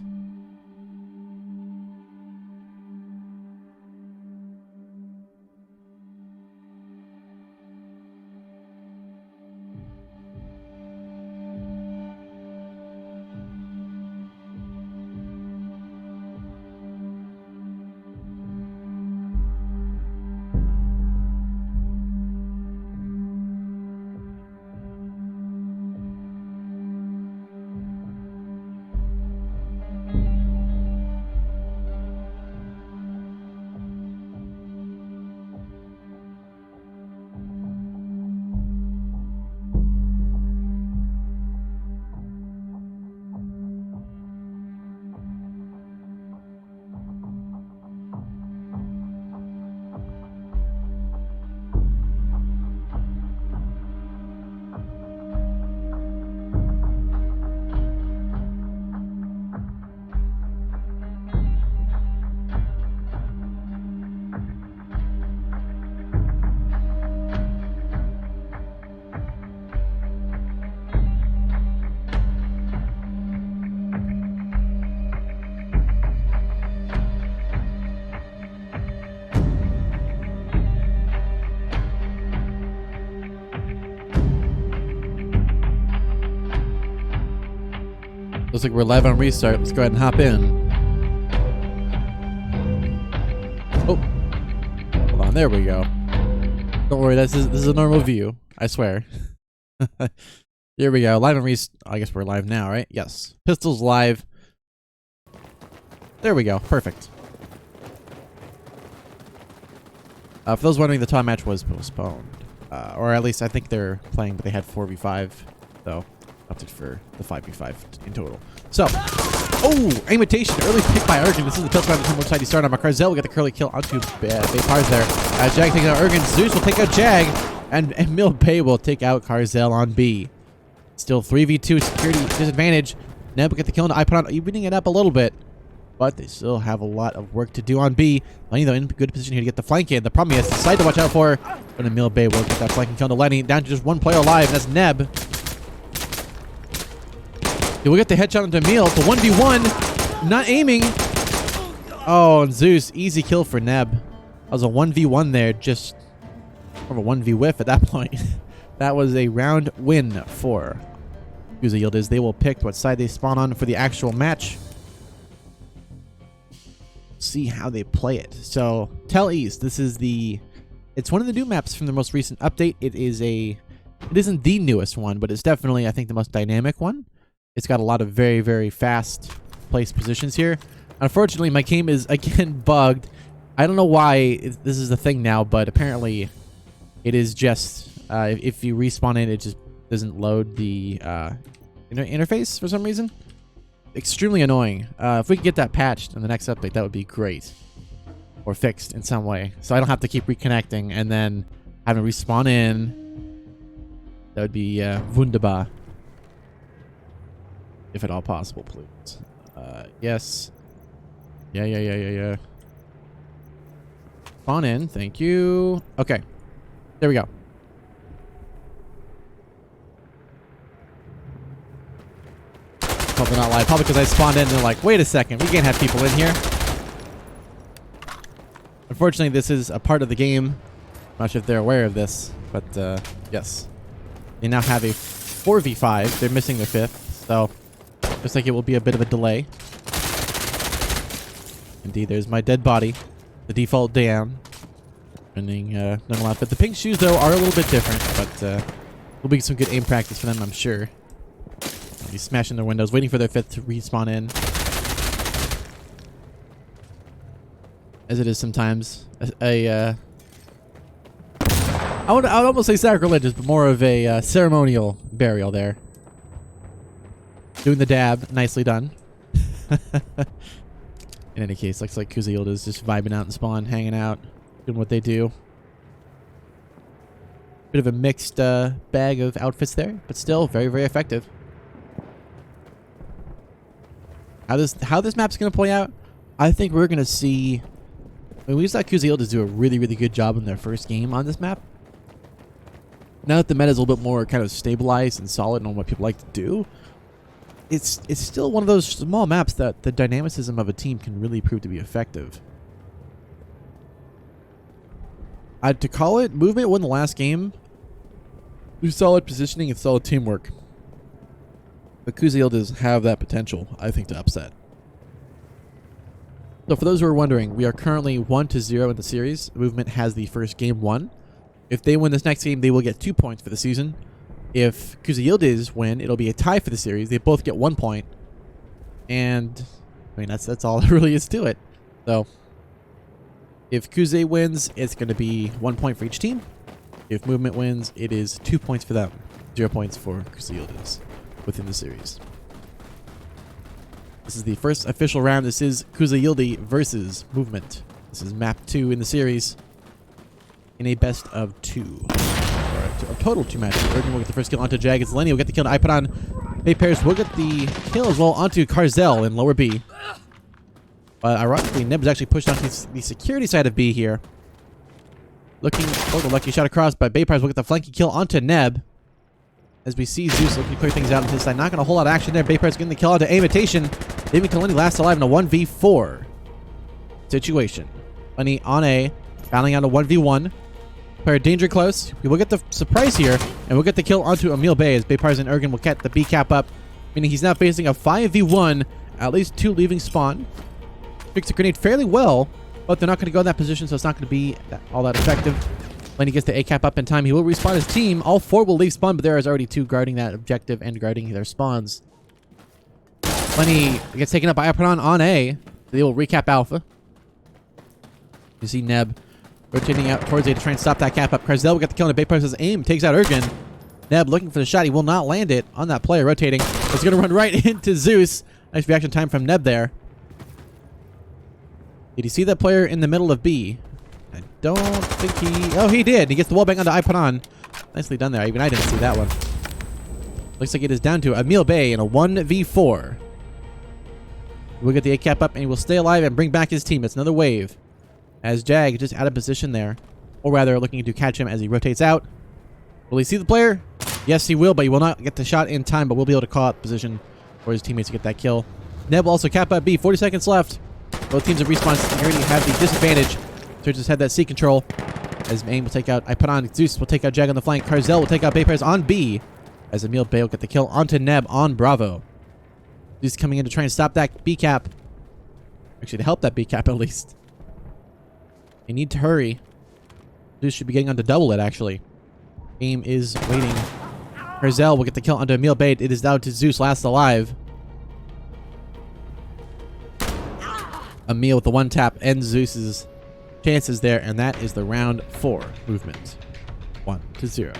Looks like we're live on restart. Let's go ahead and hop in. Oh, hold on. There we go. Don't worry. This is a normal view. I swear. Here we go. Live on restart. I guess we're live now, right? Yes. Pistols live. There we go. Perfect. For those wondering, the TAW match was postponed, or at least I think they're playing, but they had 4v5, so opted for the 5v5 in total. So, oh, imitation, early pick by Ergen. This is the tilt round between one side. He started on Carzel. We got the curly kill onto Baypars there. Jag taking out Ergen. Zeus will take out Jag, and Emil Bay will take out Carzel on B. Still 3v2 security disadvantage. Neb will get the kill on Ipon, evening it up a little bit, but they still have a lot of work to do on B. Lenny, though, in good position here to get the flank in. The problem is the side to watch out for, but Emil Bay will get that flanking kill to Lenny. Down to just one player alive, and that's Neb. He will get the headshot into Emil. It's a 1v1. Not aiming. Oh, and Zeus. Easy kill for Neb. That was a 1v1 there. Just more of a 1v whiff at that point. That was a round win for Yakuza Yildiz. They will pick what side they spawn on for the actual match. See how they play it. So, Tel East. This is it's one of the new maps from the most recent update. It isn't the newest one, but it's definitely, I think, the most dynamic one. It's got a lot of very, very fast place positions here. Unfortunately, my game is, again, bugged. I don't know why this is a thing now, but apparently it is just, if you respawn it just doesn't load the interface for some reason. Extremely annoying. If we could get that patched in the next update, that would be great. Or fixed in some way. So I don't have to keep reconnecting and then having to respawn in. That would be wunderbar. If at all possible, please. Yes. Yeah. Spawn in. Thank you. Okay. There we go. Probably not live. Probably because I spawned in and they're like, wait a second. We can't have people in here. Unfortunately, this is a part of the game. I'm not sure if they're aware of this, but yes. They now have a 4v5. They're missing their 5th, so looks like it will be a bit of a delay. Indeed, there's my dead body. The default down. Running normal outfit. The pink shoes, though, are a little bit different, but will be some good aim practice for them, I'm sure. He's smashing their windows, waiting for their fifth to respawn in. As it is sometimes. I would almost say sacrilegious, but more of a ceremonial burial there. Doing the dab. Nicely done. In any case, looks like Kuza Yield is just vibing out in spawn, hanging out, doing what they do. Bit of a mixed bag of outfits there, but still very, very effective. How this map's going to play out, I think we're going to see... I mean, we saw Kuza Yield do a really, really good job in their first game on this map. Now that the meta is a little bit more kind of stabilized and solid on what people like to do, it's still one of those small maps that the dynamicism of a team can really prove to be effective. To call it, movement won the last game. With solid positioning and solid teamwork. But Kuza Yield does have that potential, I think, to upset. So for those who are wondering, we are currently 1-0 in the series. Movement has the first game won. If they win this next game, they will get 2 points for the season. If Kuza Yield win, it'll be a tie for the series. They both get 1 point. And, I mean, that's all there really is to it. So, if Kuza wins, it's going to be 1 point for each team. If Movement wins, it is 2 points for them. 0 points for Kuza Yield within the series. This is the first official round. This is Kuza Yield versus Movement. This is map 2 in the series. In a best of 2. Or a total 2 matches. Ergen will get the first kill onto Jag. It's Lenny will get the kill on Ipadon. Bay Paris will get the kill as well onto Carzel in lower B. But ironically, Neb is actually pushed onto the security side of B here. Looking for the lucky shot across, but Bay Paris will get the flanking kill onto Neb. As we see Zeus looking to clear things out on his side. Not going to hold out action there. Bay Paris getting the kill onto Imitation. Leaving Lenny last alive in a 1v4 situation. Lenny on A. Battling out a 1v1. Player danger close. We will get the surprise here, and we'll get the kill onto Emil Bay as Bay Paris and Ergen will get the B cap up. Meaning he's now facing a 5v1. At least 2 leaving spawn. Fix the grenade fairly well, but they're not going to go in that position, so it's not going to be all that effective. Lenny gets the A cap up in time. He will respawn his team. All 4 will leave spawn, but there is already 2 guarding that objective and guarding their spawns. Lenny gets taken up by Ipadon on A. They will recap Alpha. You see Neb rotating out towards A to try and stop that cap up. Carzel will get the kill on Bay Paris' aim. Takes out Ergen. Neb looking for the shot. He will not land it on that player rotating. It's going to run right into Zeus. Nice reaction time from Neb there. Did he see that player in the middle of B? I don't think he... Oh, he did. He gets the wallbang onto Ipadon. Nicely done there. Even I didn't see that one. Looks like it is down to Emil Bay in a 1v4. We'll get the A cap up and he will stay alive and bring back his team. It's another wave. As Jag just out of position there. Or rather, looking to catch him as he rotates out. Will he see the player? Yes, he will, but he will not get the shot in time, but will be able to call out the position for his teammates to get that kill. Neb will also cap up B. 40 seconds left. Both teams of respawn already have the disadvantage. So just had that C control. As Aim will take out Ipadon. Zeus will take out Jag on the flank. Carzel will take out Bay Paris on B. As Emil Bay will get the kill onto Neb on Bravo. Zeus coming in to try and stop that B cap. Actually, to help that B cap at least. They need to hurry. Zeus should be getting onto double it, actually. Aim is waiting. Carzel will get the kill onto Emil Bay. It is down to Zeus last alive. Emil with the 1 tap ends Zeus's chances there, and that is the round 4 movement. 1-0.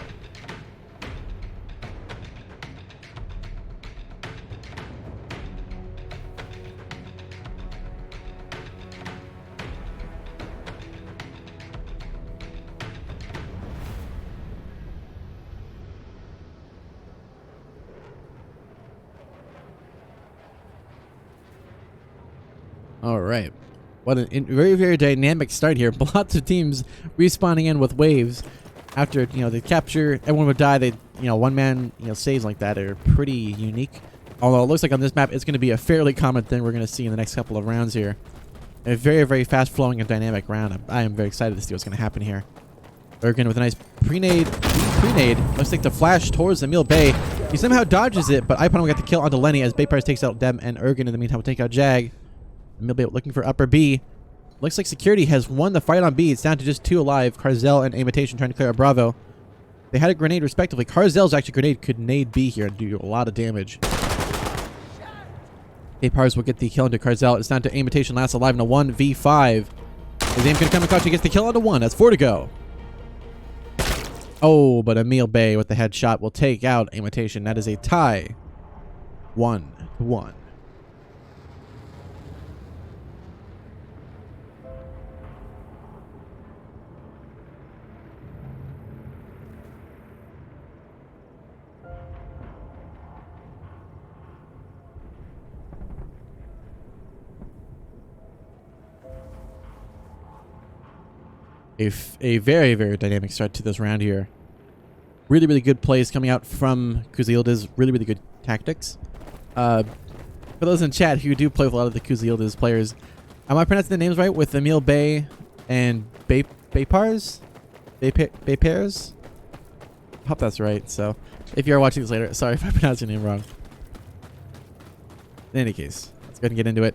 All right. What a very, very dynamic start here. Lots of teams respawning in with waves. After, they capture, everyone would die. They, one man, saves like that are pretty unique. Although it looks like on this map, it's going to be a fairly common thing we're going to see in the next couple of rounds here. A very, very fast-flowing and dynamic round. I am very excited to see what's going to happen here. Ergen with a nice pre-nade. Looks like the flash towards Emil Bay. He somehow dodges it, but Ipadon will get the kill onto Lenny as Bay Paris takes out Dem and Ergen in the meantime will take out Jag. Emil Bay looking for upper B. Looks like security has won the fight on B. It's down to just 2 alive. Carzel and Imitation trying to clear a Bravo. They had a grenade respectively. Carzel's actually grenade could nade B here and do a lot of damage. Apars will get the kill into Carzel. It's down to Imitation last alive in a 1v5. His aim can come across. He gets the kill onto 1. That's 4 to go. Oh, but Emil Bay with the headshot will take out Imitation. That is a tie. 1-1. A very, very dynamic start to this round here. Really, really good plays coming out from Kuzildiz. Really, really good tactics. For those in chat who do play with a lot of the Kuzildiz players, am I pronouncing the names right with Emil Bay and Baypars? Baypairs? I hope that's right. So, if you are watching this later, sorry if I pronounced your name wrong. In any case, let's go ahead and get into it.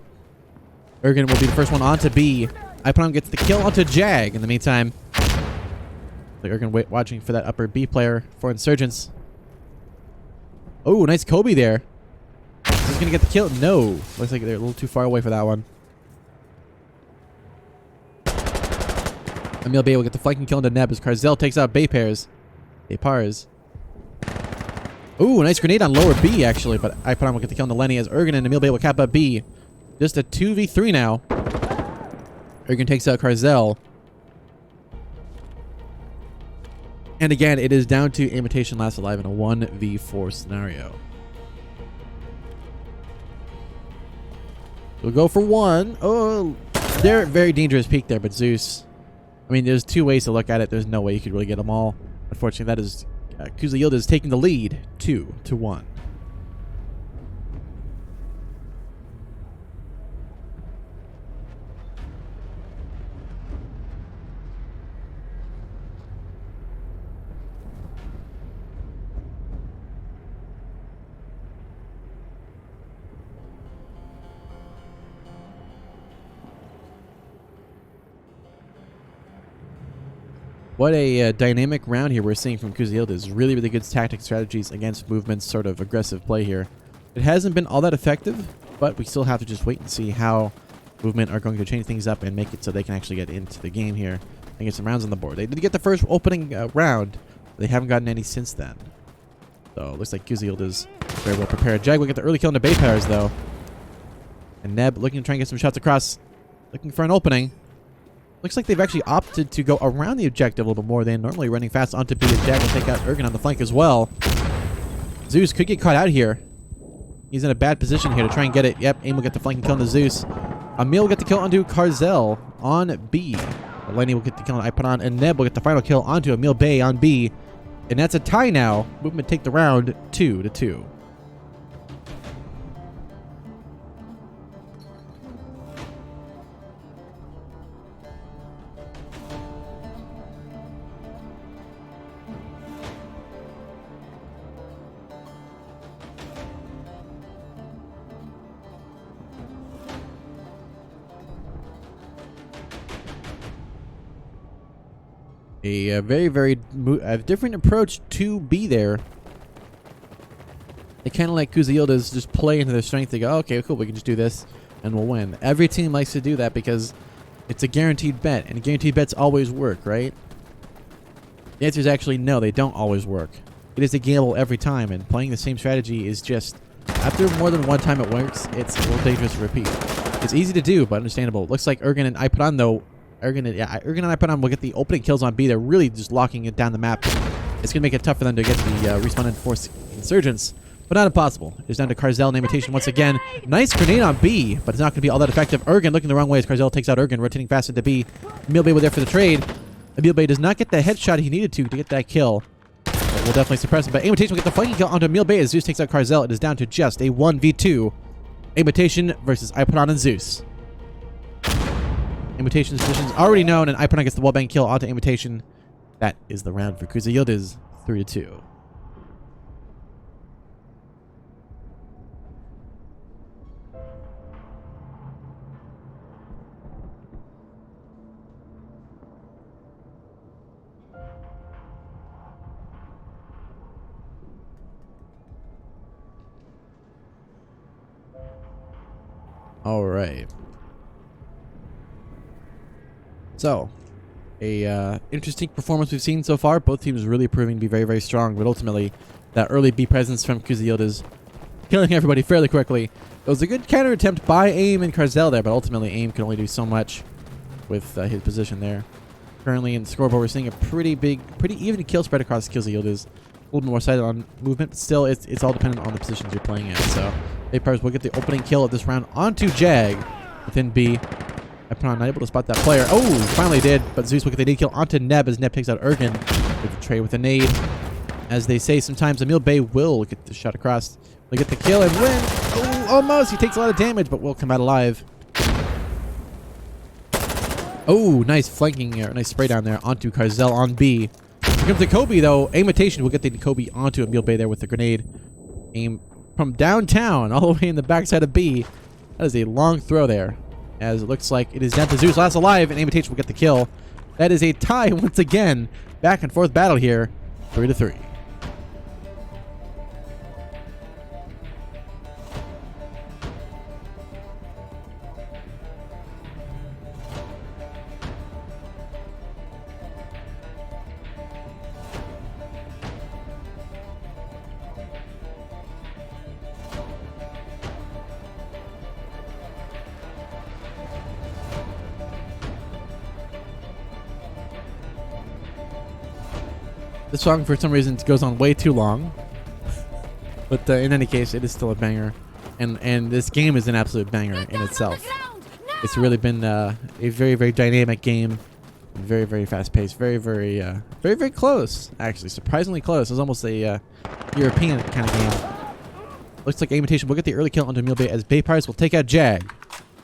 Ergen will be the first one on to B. Iponam gets the kill onto Jag in the meantime. They're going to wait, watching for that upper B player for Insurgents. Oh, nice Kobe there. Is he going to get the kill? No. Looks like they're a little too far away for that one. Emil Bay will get the flanking kill into Neb as Carzel takes out Baypars. Ooh, nice grenade on lower B actually, but Iponam will get the kill into Lenny as Ergen and Emil Bay will cap up B. Just a 2v3 now. Ergen takes out Carzel. And again, it is down to Imitation last alive in a 1v4 scenario. We'll go for 1. Oh, they're very dangerous peak there, but Zeus. I mean, there's 2 ways to look at it. There's no way you could really get them all. Unfortunately, that is Kuzildiz taking the lead 2-1. What a dynamic round here we're seeing from Kuzildiz. Really, really good tactic strategies against movements, sort of aggressive play here. It hasn't been all that effective, but we still have to just wait and see how movement are going to change things up and make it so they can actually get into the game here and get some rounds on the board. They did get the first opening round. They haven't gotten any since then. So it looks like Kuzildiz very well prepared. Jag will get the early kill into Baypars though. And Neb looking to try and get some shots across. Looking for an opening. Looks like they've actually opted to go around the objective a little bit more than normally, running fast onto B. Jag will take out Ergen on the flank as well. Zeus could get caught out here. He's in a bad position here to try and get it. Yep, Aim will get the flanking kill on the Zeus. Emil will get the kill onto Carzel on B. Lenny will get the kill on Iponan, and Neb will get the final kill onto Emil Bay on B. And that's a tie now. Movement take the round 2-2. A very, very different approach to be there. They kind of like Kuzildiz just play into their strength. They go, okay, cool, we can just do this and we'll win. Every team likes to do that because it's a guaranteed bet, and guaranteed bets always work, right? The answer is actually no, they don't always work. It is a gamble every time, and playing the same strategy is just, after more than one time it works, it's a little dangerous to repeat. It's easy to do, but understandable. Looks like Ergen and Iponan, though, Ergen and Iponan will get the opening kills on B. They're really just locking it down the map. It's going to make it tough for them to get the respawn and force Insurgents, but not impossible. It's down to Carzel and Imitation once again. Nice grenade on B, but it's not going to be all that effective. Ergen looking the wrong way as Carzel takes out Ergen, rotating fast into B. Emil Bay was there for the trade. Emil Bay does not get the headshot he needed to get that kill. But we'll definitely suppress him, but Imitation will get the flanking kill onto Emil Bay as Zeus takes out Carzel. It is down to just a 1v2. Imitation versus Iponan and Zeus. Imitation's position is already known, and Iponan gets the wallbang kill onto Imitation. That is the round for Kuzildiz, 3-2. All right. So, a interesting performance we've seen so far. Both teams really proving to be very, very strong, but ultimately, that early B presence from Kuza is killing everybody fairly quickly. It was a good counter attempt by AIM and Carzel there, but ultimately AIM can only do so much with his position there. Currently in the scoreboard, we're seeing a pretty even kill spread across Kuza is. A little bit more sided on movement, but still, it's all dependent on the positions you're playing in. So, Vapors will get the opening kill of this round onto Jag within B. Epron not able to spot that player. Oh, finally did, but Zeus will get the nade kill onto Neb as Neb takes out Ergen with the trade with a nade. As they say, sometimes Emil Bay will get the shot across. They get the kill and win. Oh, almost. He takes a lot of damage, but will come out alive. Oh, nice flanking, nice spray down there onto Carzel on B. Here comes the Kobe, though. Aimitation will get the Kobe onto Emil Bay there with the grenade. Aim from downtown all the way in the backside of B. That is a long throw there, as it looks like it is down to Zeus last alive, and Aimitation will get the kill. That is a tie once again. Back and forth battle here, 3-3. This song, for some reason, goes on way too long. But in any case, it is still a banger. And this game is an absolute banger in itself. No! It's really been a very, very dynamic game. Very, very fast-paced. Very, very close, actually. Surprisingly close. It was almost a European kind of game. Looks like Aimitation will get the early kill onto Emil Bay as Baypires will take out Jag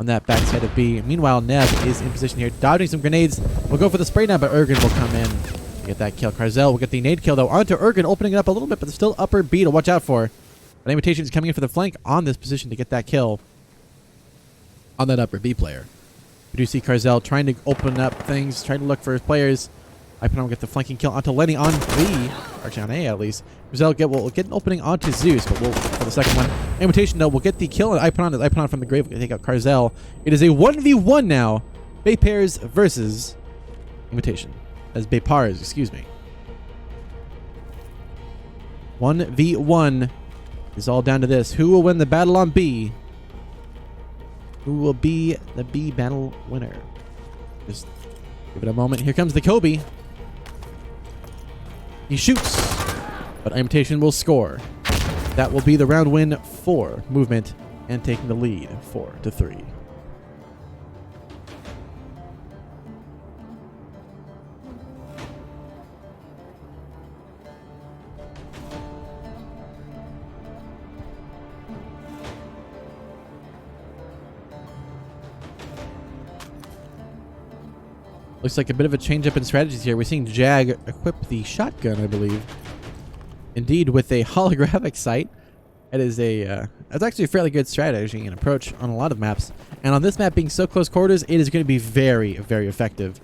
on that backside of B. Meanwhile, Neb is in position here, dodging some grenades. We'll go for the spray now, but Ergen will come in. Get that kill. Carzel will get the nade kill, though, onto Ergen, opening it up a little bit, but there's still upper B to watch out for. But Aimitation is coming in for the flank on this position to get that kill on that upper B player. We do see Carzel trying to open up things, trying to look for his players. Ipanon will get the flanking kill onto Lenny on B, or actually on A at least. Carzel will get an opening onto Zeus, but we'll for the second one. Aimitation, though, will get the kill on Ipanon, as Ipanon from the grave will take out Carzel. It is a 1v1 now. Bay pairs versus Aimitation. As Baypars, excuse me. 1v1 is all down to this. Who will win the battle on B? Who will be the B battle winner? Just give it a moment. Here comes the Kobe. He shoots, but Aimitation will score. That will be the round win for Movement and taking the lead 4-3. Looks like a bit of a change up in strategies here. We're seeing Jag equip the shotgun, I believe. Indeed, with a holographic sight. It is it's actually a fairly good strategy and approach on a lot of maps. And on this map being so close quarters, it is going to be very, very effective.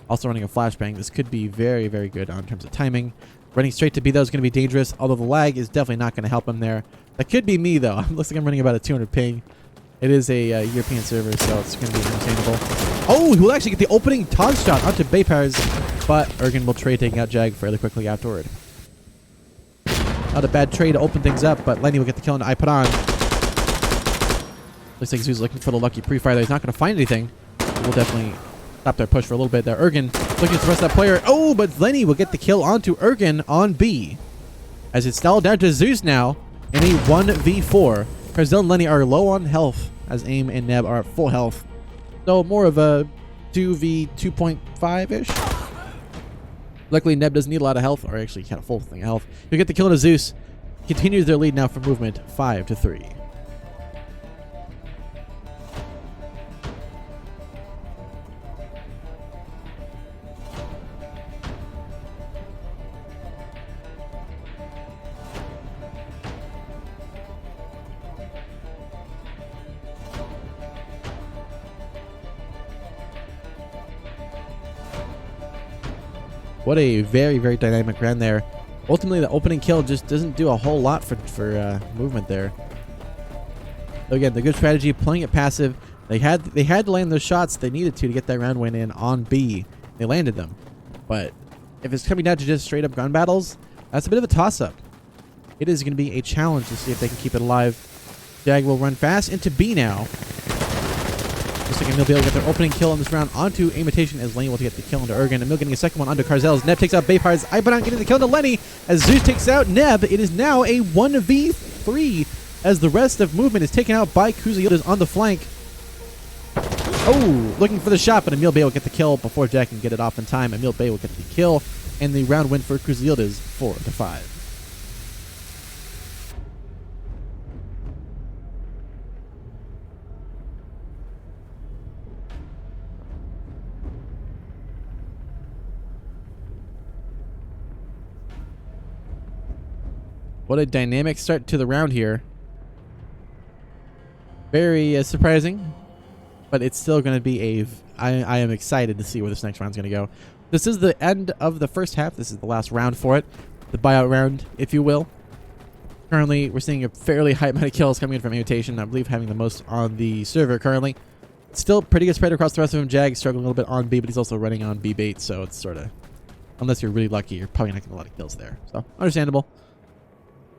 Also running a flashbang, this could be very, very good in terms of timing. Running straight to B, though, is going to be dangerous, although the lag is definitely not going to help him there. That could be me, though. Looks like I'm running about a 200 ping. It is a European server, so it's going to be understandable. Oh, he will actually get the opening taunt shot onto Baypars, but Ergen will trade, taking out Jag fairly quickly afterward. Not a bad trade to open things up, but Lenny will get the kill on Ipanon. Looks like he's looking for the lucky pre-fire there. He's not going to find anything. We'll definitely stop their push for a little bit there. Ergen looking to thrust that player. Oh, but Lenny will get the kill onto Ergen on B. As it's stalled down to Zeus now in a 1v4. Carzel and Lenny are low on health, as Aim and Neb are at full health. So more of a 2v2.5-ish. Luckily, Neb doesn't need a lot of health, or actually kind of full thing of health. He'll get the kill on Zeus. Continues their lead now for Movement, 5-3. What a very, very dynamic round there. Ultimately, the opening kill just doesn't do a whole lot for Movement there. So again, the good strategy, playing it passive. They had to land those shots they needed to get that round win in on B. They landed them. But if it's coming down to just straight up gun battles, that's a bit of a toss-up. It is going to be a challenge to see if they can keep it alive. Jag will run fast into B now. Looks like Emil be able to get their opening kill in this round onto Imitation as Lenny will get the kill into Ergen. Emil getting a second one onto Karzel. Neb takes out Baypars. Ipadon getting the kill into Lenny as Zeus takes out Neb. It is now a 1v3 as the rest of movement is taken out by Kuza Yildiz on the flank. Oh, looking for the shot, but Emil Bay will get the kill before Jack can get it off in time. Emil Bay will get the kill and the round win for Kuza Yildiz 4-5. What a dynamic start to the round here. Very surprising, but it's still going to be I am excited to see where this next round is going to go. This is the end of the first half. This is the last round for it. The buyout round, if you will. Currently, we're seeing a fairly high amount of kills coming in from Imitation. I believe having the most on the server currently. Still pretty good spread across the rest of them. Jag struggling a little bit on B, but he's also running on B bait, so it's sort of... Unless you're really lucky, you're probably not getting a lot of kills there. So, understandable.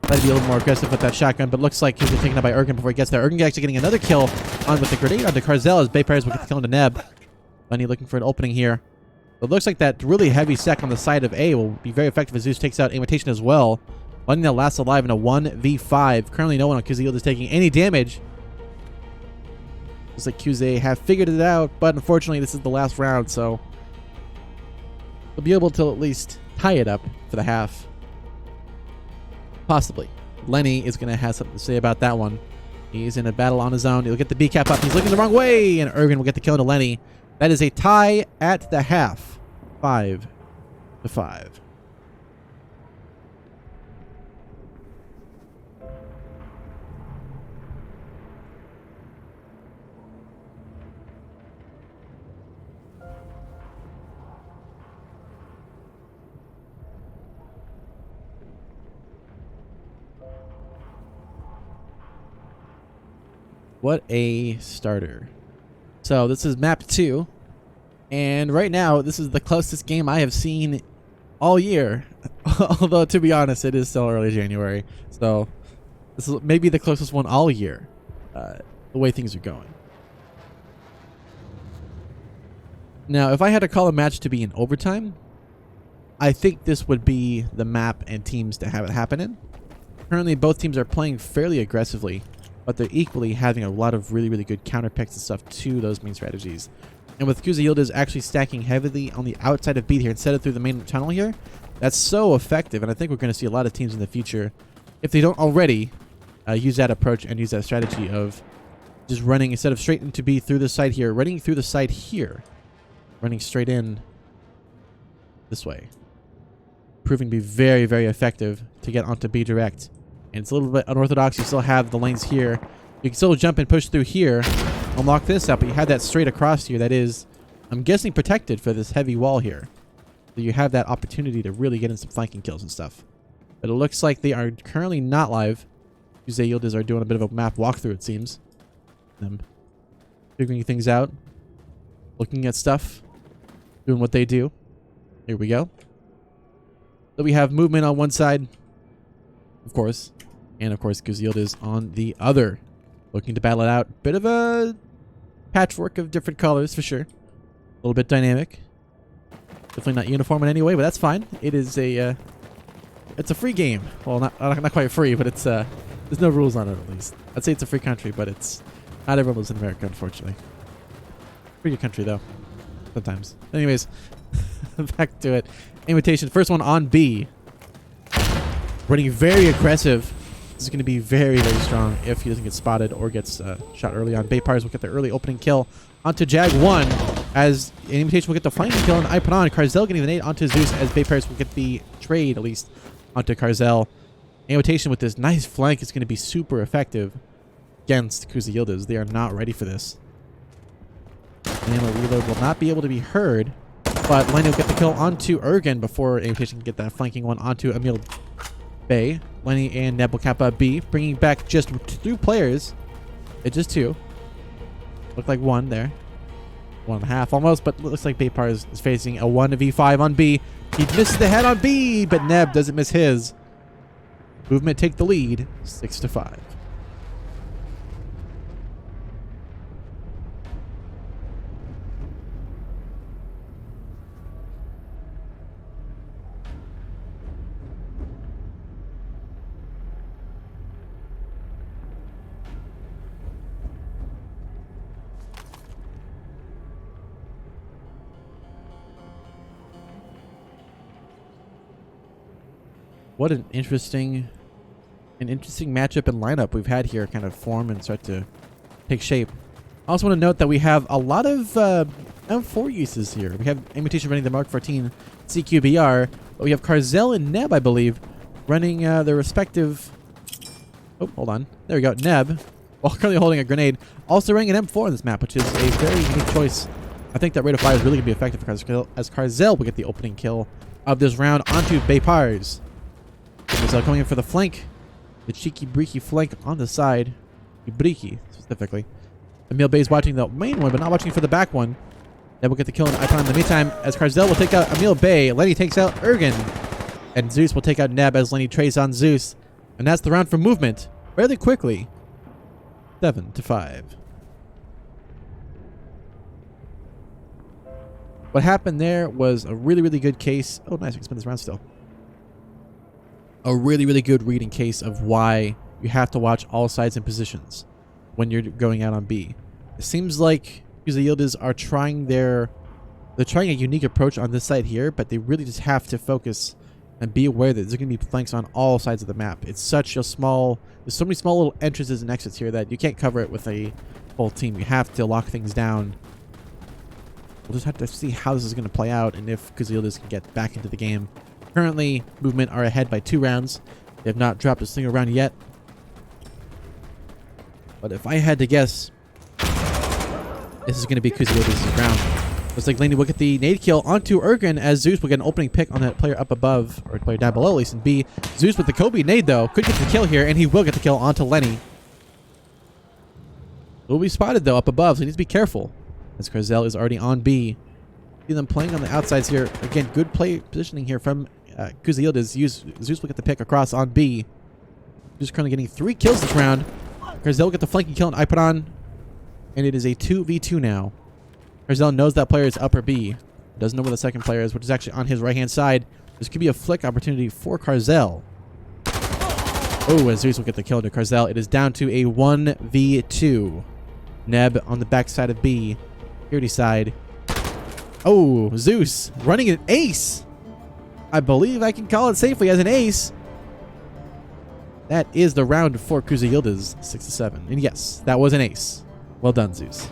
Try to be a little more aggressive with that shotgun, but looks like he's been taken out by Ergen before he gets there. Ergen actually getting another kill on with the grenade onto Karzel as Baypires will get the kill into Neb. Lenny looking for an opening here. But it looks like that really heavy sec on the side of A will be very effective as Zeus takes out Imitation as well. Lenny now lasts alive in a 1v5. Currently no one on Kuza Yildiz is taking any damage. Looks like Kuze have figured it out, but unfortunately this is the last round, so they'll be able to at least tie it up for the half. Possibly. Lenny is going to have something to say about that one. He's in a battle on his own. He'll get the B cap up. He's looking the wrong way, and Ergen will get the kill into Lenny. That is a tie at the half. 5-5. What a starter. So this is map 2. And right now, this is the closest game I have seen all year. Although, to be honest, it is still early January. So this is maybe the closest one all year. The way things are going. Now, if I had to call a match to be in overtime, I think this would be the map and teams to have it happen in. Currently, both teams are playing fairly aggressively, but they're equally having a lot of really, really good counter picks and stuff to those main strategies. And with Kuza Yildiz actually stacking heavily on the outside of B here instead of through the main tunnel here, that's so effective. And I think we're going to see a lot of teams in the future, if they don't already, use that approach and use that strategy of just running instead of straight into B through the side here, running through the side here, running straight in this way. Proving to be very, very effective to get onto B direct. And it's a little bit unorthodox. You still have the lanes here. You can still jump and push through here, unlock this up, but you have that straight across here that is, I'm guessing, protected for this heavy wall here. So you have that opportunity to really get in some flanking kills and stuff. But it looks like they are currently not live. Kuza Yildiz are doing a bit of a map walkthrough, it seems. Them figuring things out, looking at stuff, doing what they do. Here we go. So we have movement on one side, of course. And, of course, Kuza Yildiz on the other. Looking to battle it out. Bit of a patchwork of different colors, for sure. A little bit dynamic. Definitely not uniform in any way, but that's fine. It is a... it's a free game. Well, not quite free, but it's... there's no rules on it, at least. I'd say it's a free country, but it's... Not everyone lives in America, unfortunately. Pretty good country, though. Sometimes. Anyways. Back to it. Imitation. First one on B. Running very aggressive. This is going to be very, very strong if he doesn't get spotted or gets shot early on. Baypars will get the early opening kill onto Jag 1 as Imitation will get the flanking kill, and I put on Karzel getting the nade onto Zeus as Baypars will get the trade, at least, onto Karzel. Imitation with this nice flank is going to be super effective against Kuza Yildiz. They are not ready for this. The ammo reload will not be able to be heard, but Lenny will get the kill onto Ergen before Imitation can get that flanking one onto Emil Bay. Lenny and Neb will cap out B, bringing back just 2 players. It's just 2. Looked like 1 there. 1.5 almost, but looks like Baypar is facing a 1v5 on B. He misses the head on B, but Neb doesn't miss his. Movement take the lead, 6-5. What an interesting matchup and lineup we've had here kind of form and start to take shape. I also want to note that we have a lot of M4 uses here. We have Imitation running the Mark 14 CQBR, but we have Carzel and Neb, I believe, running their respective... Oh, hold on. There we go. Neb, while currently holding a grenade, also running an M4 on this map, which is a very unique choice. I think that rate of fire is really going to be effective as Carzel will get the opening kill of this round onto Baypars. Carzel coming in for the flank. The cheeky breaky flank on the side. Breaky, specifically. Emil Bay's watching the main one, but not watching for the back one. Then we'll get the kill on Icon in the meantime, as Carzel will take out Emil Bay. Lenny takes out Ergen. And Zeus will take out Neb as Lenny trays on Zeus. And that's the round for movement. Fairly quickly. 7-5. What happened there was a really, really good case. Oh, nice. We can spin this round still. A really, really good reading case of why you have to watch all sides and positions when you're going out on B. It seems like the Yildiz are trying they're trying a unique approach on this side here, but they really just have to focus and be aware that there's going to be flanks on all sides of the map. It's such a small, there's so many small little entrances and exits here that you can't cover it with a full team. You have to lock things down. We'll just have to see how this is going to play out and if Yildiz can get back into the game. Currently, Movement are ahead by 2 rounds. They have not dropped a single round yet. But if I had to guess, this is going to be Yildiz's round. Looks like Laney will get the nade kill onto Ergen as Zeus will get an opening pick on that player up above, or player down below at least in B. Zeus with the Kobe nade though, could get the kill here, and he will get the kill onto Lenny. Will be spotted though up above, so he needs to be careful. As Carzel is already on B. See them playing on the outsides here. Again, good play positioning here from Yildiz. Zeus will get the pick across on B. Just currently getting 3 kills this round. Carzel will get the flanking kill on Ipadon. And it is a 2v2 now. Carzel knows that player is upper B. Doesn't know where the second player is, which is actually on his right-hand side. This could be a flick opportunity for Carzel. Oh, as Zeus will get the kill to Carzel. It is down to a 1v2. Neb on the backside of B. Security side. Oh, Zeus running an ace. I believe I can call it safely as an ace. That is the round for Yildiz, 6-7. And yes, that was an ace. Well done, Zeus.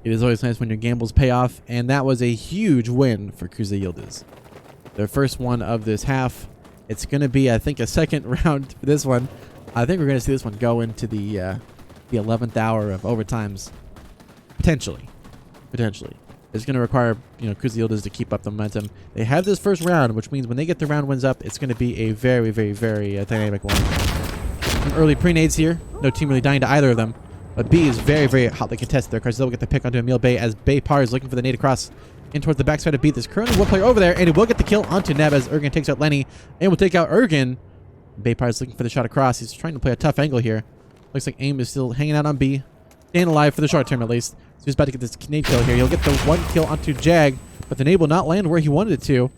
It is always nice when your gambles pay off, and that was a huge win for Yildiz. Their first one of this half. It's going to be, I think, a second round for this one. I think we're going to see this one go into the 11th hour of overtimes. Potentially. It's going to require, Yildiz to keep up the momentum. They have this first round, which means when they get the round wins up, it's going to be a very, very, very dynamic one. Some early pre-nades here. No team really dying to either of them. But B is very, very hotly contested there. Carzel will get the pick onto Emil Bay as Baypar is looking for the nade across in towards the backside of B. There's currently one player over there, and he will get the kill onto Neb as Ergen takes out Lenny. And will take out Ergen. Baypar is looking for the shot across. He's trying to play a tough angle here. Looks like AIM is still hanging out on B. Staying alive for the short term at least. So he's about to get this nade kill here. He'll get the 1 kill onto Jag, but the nade will not land where he wanted it to.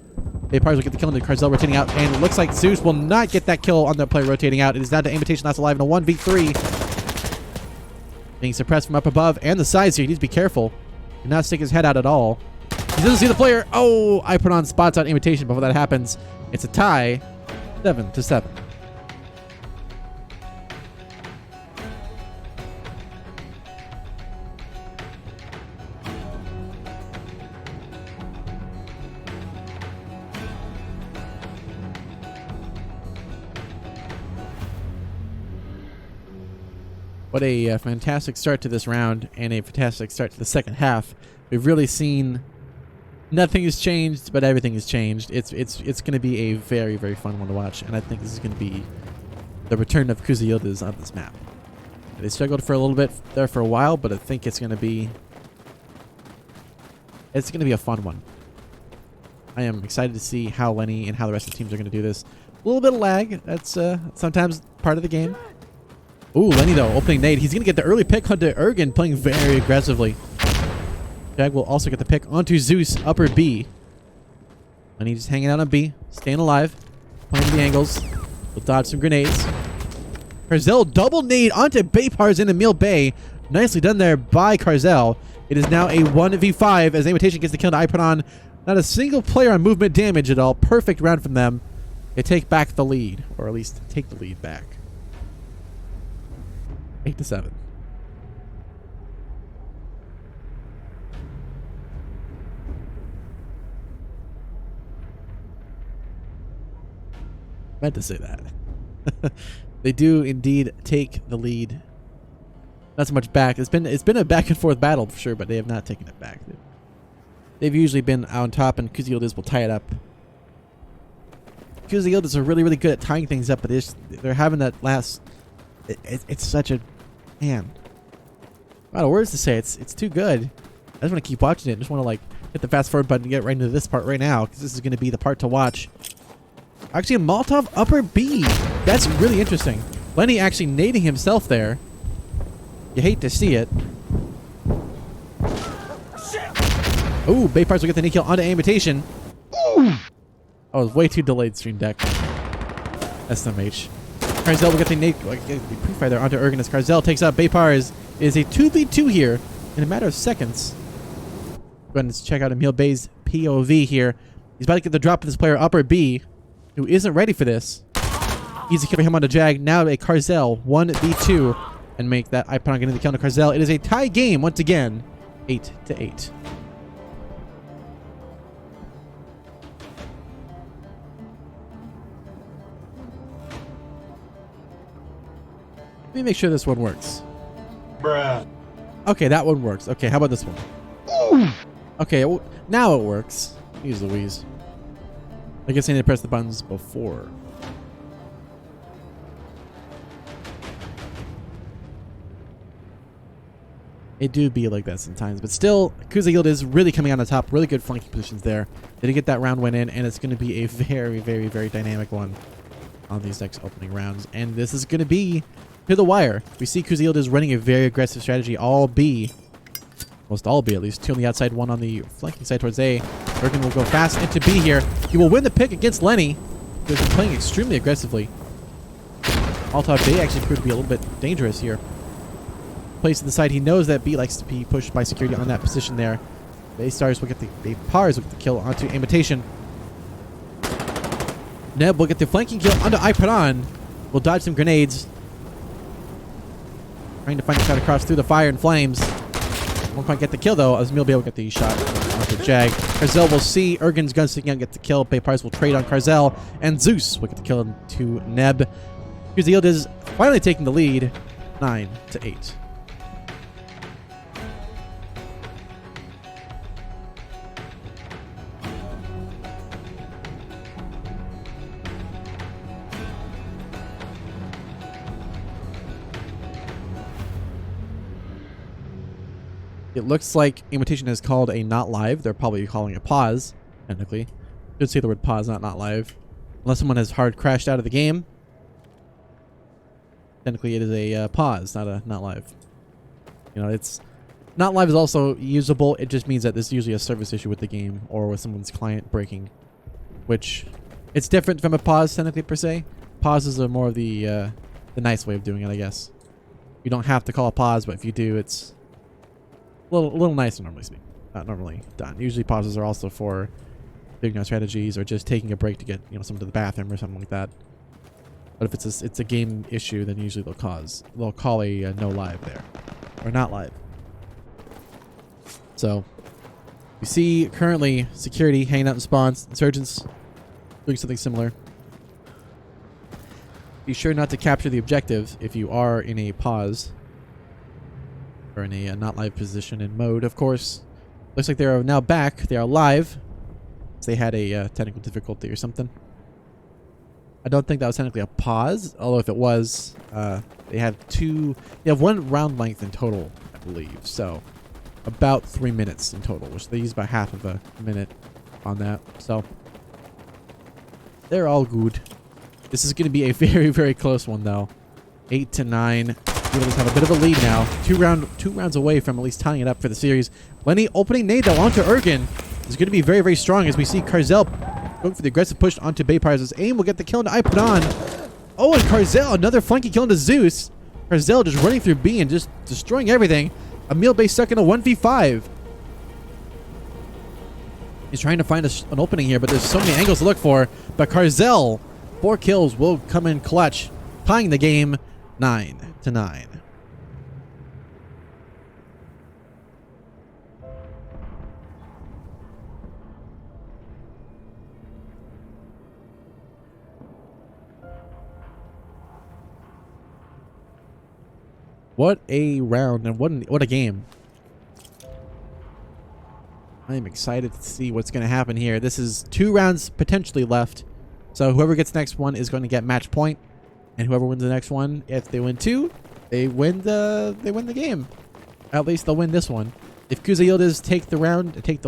Baypar will get the kill into Carzel rotating out, and it looks like Zeus will not get that kill on the player rotating out. It is down to Imitation Last Alive in a 1v3. Being suppressed from up above and the sides here. He needs to be careful. Do not stick his head out at all. He doesn't see the player. Oh, I put on spots on Imitation before that happens. It's a tie. 7-7. What a fantastic start to this round and a fantastic start to the second half. We've really seen nothing has changed, but everything has changed. It's going to be a very, very fun one to watch, and I think this is going to be the return of Kuza Yildiz on this map. They struggled for a little bit there for a while, but I think it's going to be a fun one. I am excited to see how Lenny and how the rest of the teams are going to do this. A little bit of lag. That's sometimes part of the game. Ooh, Lenny though, opening nade. He's going to get the early pick onto Ergen, playing very aggressively. Jag will also get the pick onto Zeus, upper B. Lenny just hanging out on B, staying alive, playing the angles. Will dodge some grenades. Carzel double nade onto Baypars in Emil Bay. Nicely done there by Carzel. It is now a 1v5 as Imitation gets the kill to Ipadon. Not a single player on movement damage at all. Perfect round from them. They take back the lead, or at least take the lead back. 8-7. Meant to say that. They do indeed take the lead. Not so much back. It's been a back and forth battle for sure, but they have not taken it back. They've usually been on top, and Kuza Yildiz will tie it up. Kuza Yildiz are really, really good at tying things up, but they're having that last. It's such a man. A lot of words to say. It's too good. I just want to keep watching it. I just want to like hit the fast forward button and get right into this part right now, because this is going to be the part to watch. Actually, a Molotov upper B. That's really interesting. Lenny actually nading himself there. You hate to see it. Ooh, Baypars will get the knee kill onto Imitation. Oh, it was way too delayed, stream deck. SMH. Carzel will get the pre-fire there onto Ergen as Carzel takes out Baypars. It is a 2v2 here in a matter of seconds. Go ahead and check out Emil Bay's POV here. He's about to get the drop of this player upper B, who isn't ready for this. Easy kill for him onto Jag. Now a Carzel 1v2 and make that Ipadon getting the kill on Carzel. It is a tie game once again, 8-8. Let me make sure this one works. Bruh. Okay, that one works. Okay, how about this one? Okay, well, now it works. Use Louise. I guess I need to press the buttons before. It do be like that sometimes, but still, Kuza Yildiz really coming on the top. Really good flanking positions there. Didn't get that round win in, and it's going to be a very, very, very dynamic one on these next opening rounds. And this is going to be to the wire. We see Kuza Yildiz running a very aggressive strategy, all B. Most all B at least. 2 on the outside, 1 on the flanking side towards A. Ergen will go fast into B here. He will win the pick against Lenny. He's been playing extremely aggressively. Molotov B actually proved to be a little bit dangerous here. Place to the side. He knows that B likes to be pushed by security on that position there. Baystars will get the Baypars will get the kill onto Imitation. Neb will get the flanking kill onto Ipadon. Will dodge some grenades. Trying to find the shot across through the fire and flames. Won't quite get the kill though, as Emil will get the shot onto Jag. Carzel will see Ergen's gun sticking out and get the kill. Baypars will trade on Carzel, and Zeus will get the kill to Neb. Kuza Yildiz finally taking the lead, 9-8. It looks like Imitation has called a not live. They're probably calling a pause, technically. Should say the word pause, not live. Unless someone has hard crashed out of the game. Technically it is a pause, not live. You know, it's not live is also usable. It just means that there's usually a service issue with the game or with someone's client breaking, which it's different from a pause technically per se. Pauses are more of the nice way of doing it, I guess. You don't have to call a pause, but if you do, it's a little nicer normally speaking. Not normally done. Usually pauses are also for figuring out strategies or just taking a break to get someone to the bathroom or something like that. But if it's a game issue, then usually they'll call a no live there or not live. So you see currently security hanging out in spawns, insurgents doing something similar. Be sure not to capture the objective if you are in a pause. Or in a not live position in mode, of course. Looks like they are now back. They are live. They had a technical difficulty or something. I don't think that was technically a pause, although if it was, they have one round length in total, I believe. So about 3 minutes in total, which they use about half of a minute on that. So they're all good. This is going to be a very, very close one, though. 8-9. Beatles have a bit of a lead now. Two rounds away from at least tying it up for the series. Lenny opening nade though onto Ergen is going to be very, very strong as we see Carzel going for the aggressive push onto Baypars. Aim will get the kill into Ipadon. Oh, and Carzel, another flanky kill into Zeus. Carzel just running through B and just destroying everything. Emil Bay stuck in a 1v5. He's trying to find an opening here, but there's so many angles to look for. But Carzel, 4 kills, will come in clutch, tying the game 9-9. What a round and what a game. I am excited to see what's going to happen here. This is 2 rounds potentially left. So whoever gets the next one is going to get match point. And whoever wins the next one, if they win 2, they win the game. At least they'll win this one. If Kuza Yildiz take the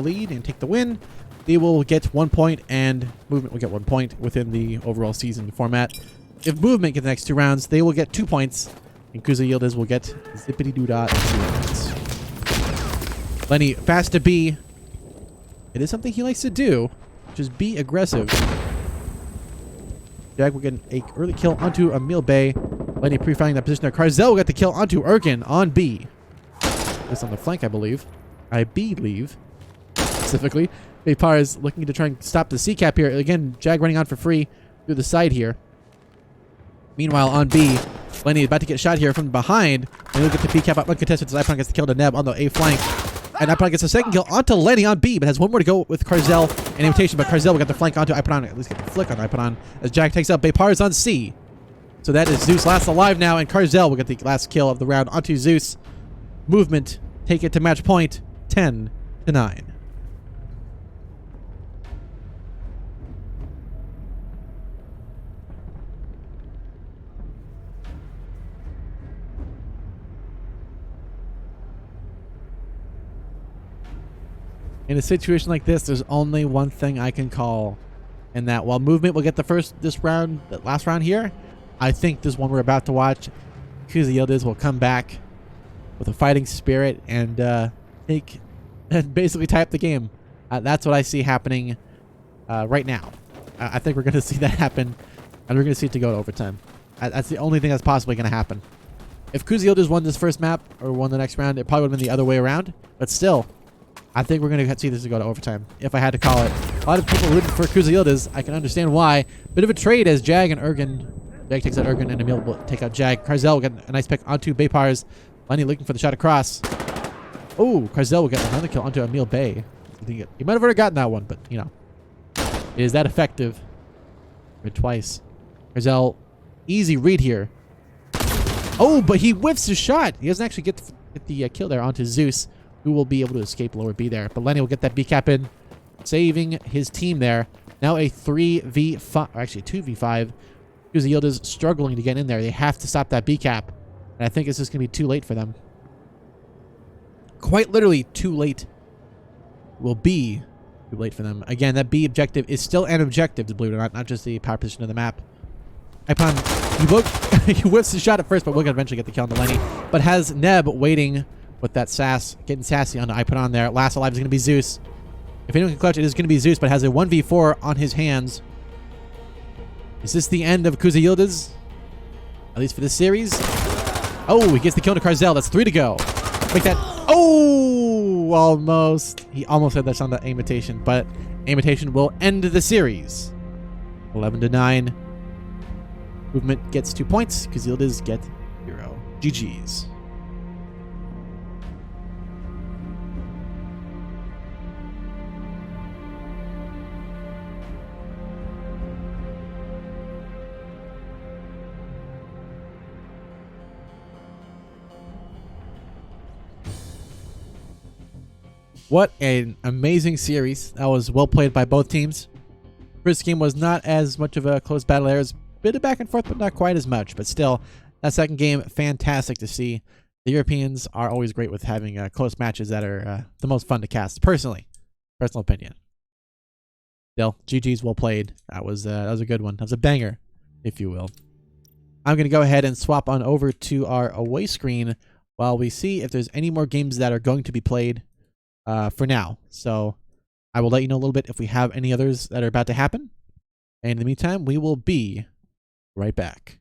lead and take the win, they will get 1 point and Movement will get 1 point within the overall season format. If Movement get the next 2 rounds, they will get 2 points. And Kuza Yildiz will get zippity-doo-dah 2 points. Lenny, fast to B. It is something he likes to do, which is be aggressive. Jag will get an early kill onto Emil Bay. Lenny pre-finding that position there. Carzel will get the kill onto Ergen on B. This on the flank, I believe. Specifically. Baypar is looking to try and stop the C-cap here. Again, Jag running on for free through the side here. Meanwhile, on B, Lenny is about to get shot here from behind. And he'll get the P-cap up uncontested as Ipon gets the kill to Neb on the A flank. And Ipon gets a second kill onto Lenny on B, but has 1 more to go with Carzel and Invitation. But Carzel will get the flank onto Ipon, at least get the flick on Ipon as Jak takes out Baypars on C. So that is Zeus last alive now, and Carzel will get the last kill of the round onto Zeus. Movement take it to match point 10-9. In a situation like this, there's only one thing I can call, and that while Movement will get the last round here, I think this one we're about to watch, Kuza Yildiz will come back with a fighting spirit and basically tie up the game. That's what I see happening right now. I think we're going to see that happen, and we're going to see it to go to overtime. That's the only thing that's possibly going to happen. If Kuza Yildiz won this first map or won the next round, it probably would have been the other way around, but still, I think we're going to see this go to overtime, if I had to call it. A lot of people rooting for Kuza Yildiz. I can understand why. Bit of a trade as Jag and Ergen. Jag takes out Ergen and Emil will take out Jag. Carzel will get a nice pick onto Baypars. Lenny looking for the shot across. Oh, Carzel will get another kill onto Emil Bay. He might have already gotten that one, but, you know. Is that effective? Read twice. Carzel, easy read here. Oh, but he whiffs his shot. He doesn't actually get the kill there onto Zeus, who will be able to escape lower B there. But Lenny will get that B cap in, saving his team there. Now a 3v5, or actually 2v5. Kuza Yildiz struggling to get in there. They have to stop that B cap. And I think it's just going to be too late for them. Quite literally too late. Will be too late for them. Again, that B objective is still an objective, believe it or not just the power position of the map. Ipon, he whiffs his shot at first, but we're going to eventually get the kill on the Lenny. But has Neb waiting with that sass, getting sassy onto Ipon there. Last alive is going to be Zeus. If anyone can clutch, it is going to be Zeus, but has a 1v4 on his hands. Is this the end of Kuza Yildiz? At least for this series. Oh, he gets the kill to Carzel. That's 3 to go. Make that. Oh, almost. He almost had that on the Imitation, but Imitation will end the series. 11-9. Movement gets 2 points. Kuza Yildiz get 0. GG's. What an amazing series. That was well played by both teams. First game was not as much of a close battle. There was a bit of back and forth, but not quite as much. But still, that second game, fantastic to see. The Europeans are always great with having close matches that are the most fun to cast, personally. Personal opinion. Still, GG's well played. That was a good one. That was a banger, if you will. I'm going to go ahead and swap on over to our away screen while we see if there's any more games that are going to be played for now. So I will let you know a little bit if we have any others that are about to happen. And in the meantime, we will be right back.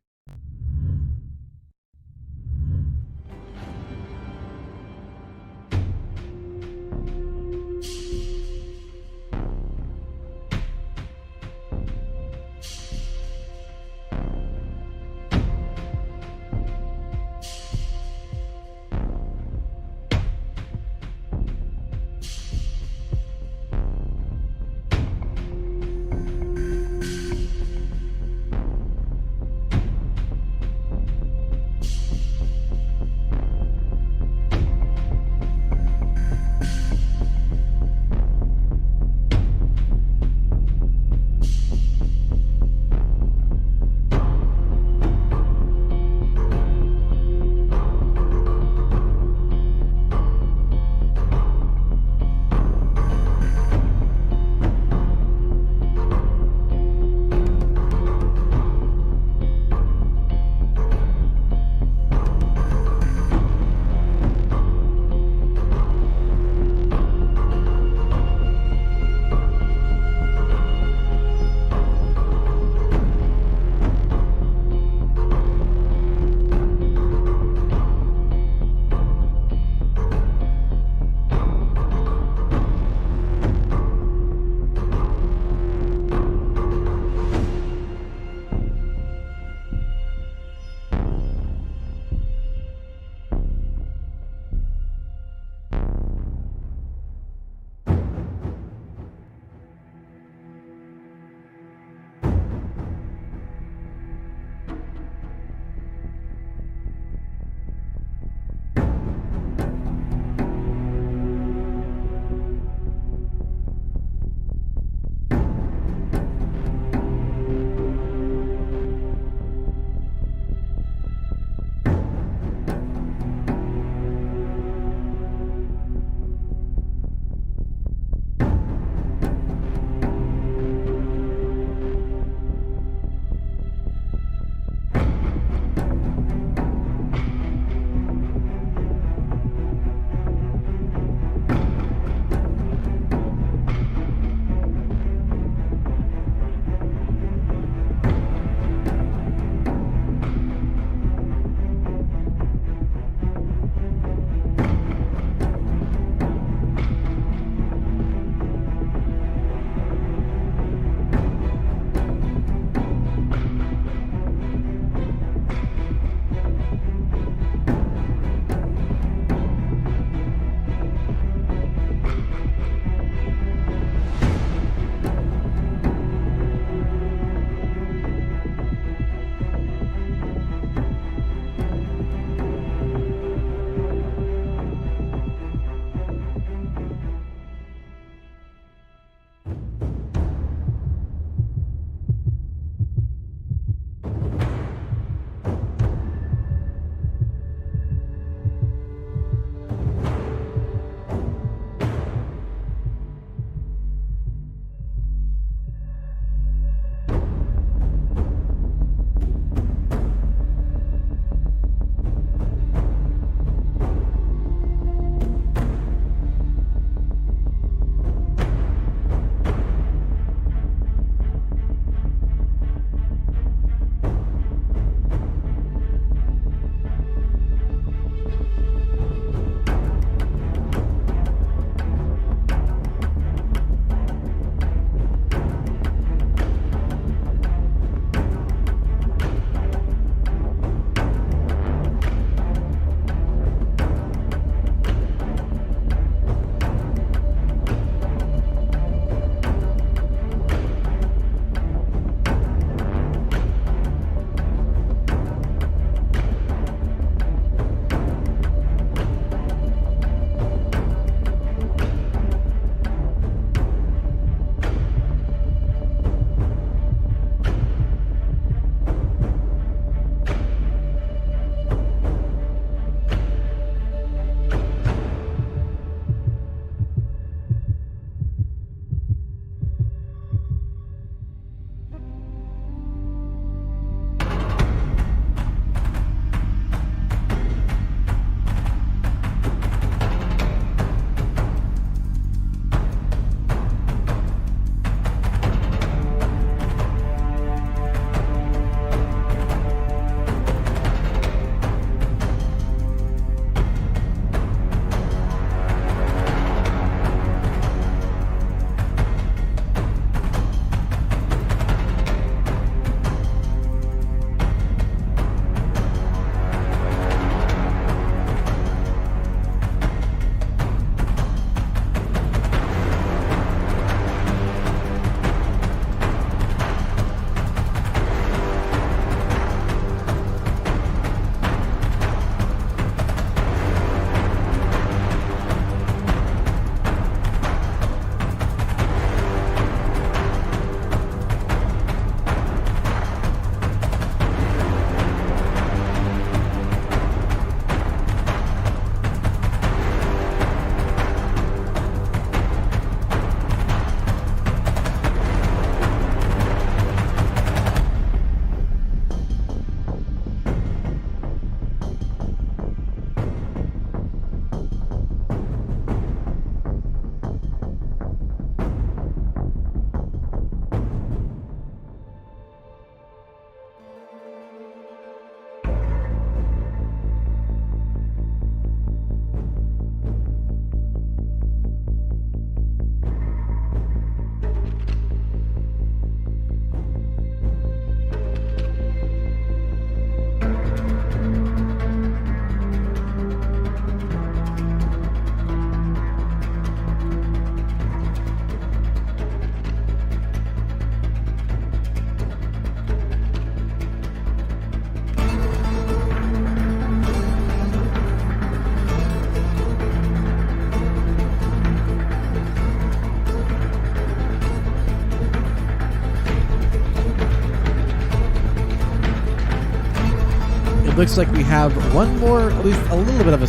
Looks like we have one more, at least a little bit of a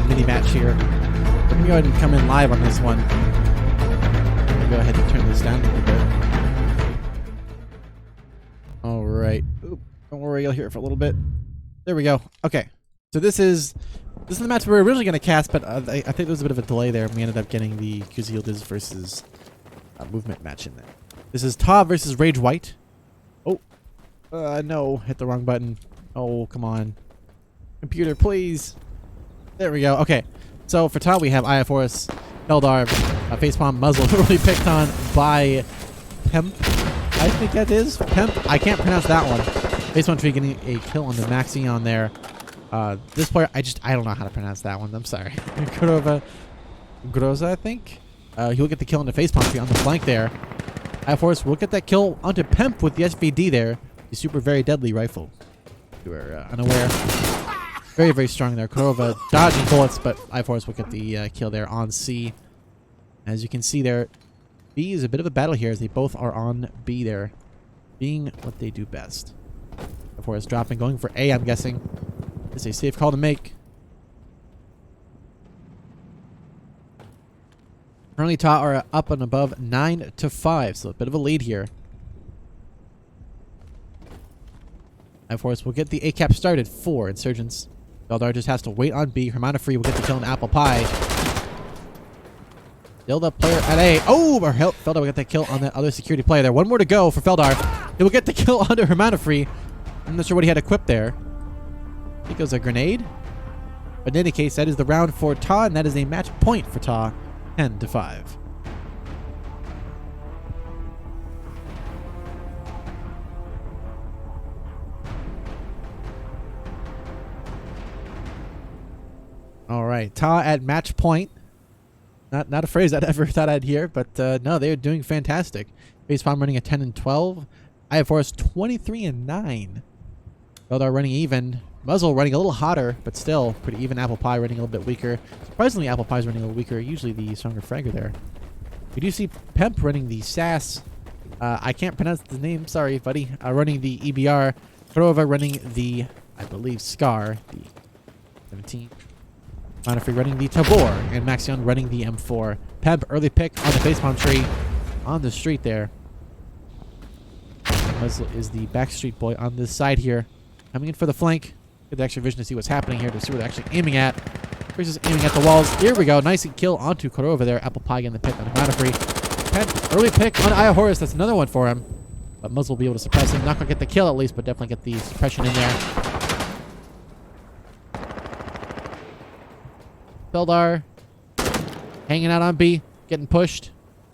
mini match here. We're going to go ahead and come in live on this one. I'm going to go ahead and turn this down a little bit. All right. Oop, don't worry, you'll hear it for a little bit. There we go. Okay. So this is the match we were originally going to cast, but I think there was a bit of a delay there. We ended up getting the Kuza Yildiz versus movement match in there. This is TAW versus Rage White. Oh. No. Hit the wrong button. Oh, come on. Computer, please. There we go. Okay. So for TAW, we have Iaforus, Feldar, Facepalm, Muzzle, really picked on by Pemp. I think that is Pemp. I can't pronounce that one. Facepalm Tree getting a kill on the Maxion there. This player, I don't know how to pronounce that one. I'm sorry. Groza, I think. He will get the kill on the Facepalm Tree on the flank there. Iaforus will get that kill onto Pemp with the SVD there. The super very deadly rifle. You were unaware. Very, very strong there. Kurova dodging bullets, but Iaforus will get the kill there on C. As you can see there, B is a bit of a battle here as they both are on B there, being what they do best. Iaforus dropping, going for A, I'm guessing. It's a safe call to make. Currently, TAW are up and above 9-5, so a bit of a lead here. Iaforus will get the A-cap started for Insurgents. Feldar just has to wait on B. Hermana Free will get the kill on Apple Pie. Still the player at A. Oh, Feldar will get that kill on that other security player there. One more to go for Feldar. He will get the kill onto Hermana Free. I'm not sure what he had equipped there. I think it was a grenade. But in any case, that is the round for TAW, and that is a match point for TAW, 10-5. All right, TAW at match point. Not a phrase I'd ever thought I'd hear, but no, they are doing fantastic. Facepalm running a 10-12. Iaforus 23-9. Feldar running even. Muzzle running a little hotter, but still pretty even. Apple Pie running a little bit weaker. Surprisingly, Apple Pie's running a little weaker. Usually the stronger fragger there. We do see Pemp running the SAS. I can't pronounce the name. Sorry, buddy. Running the EBR. Kurova running the, I believe, Scar. The 17. Free running the Tabor, and Maxion running the M4. Pemp, early pick on the Facepalm Tree on the street there. Muzzle is the backstreet boy on this side here. Coming in for the flank. Get the extra vision to see what's happening here, to see what they're actually aiming at. Versus aiming at the walls. Here we go. Nice kill onto Kurova there. Apple Pie getting the pick on Free. Pemp, early pick on Iaforus. That's another one for him. But Muzzle will be able to suppress him. Not going to get the kill at least, but definitely get the suppression in there. Feldar hanging out on B, getting pushed,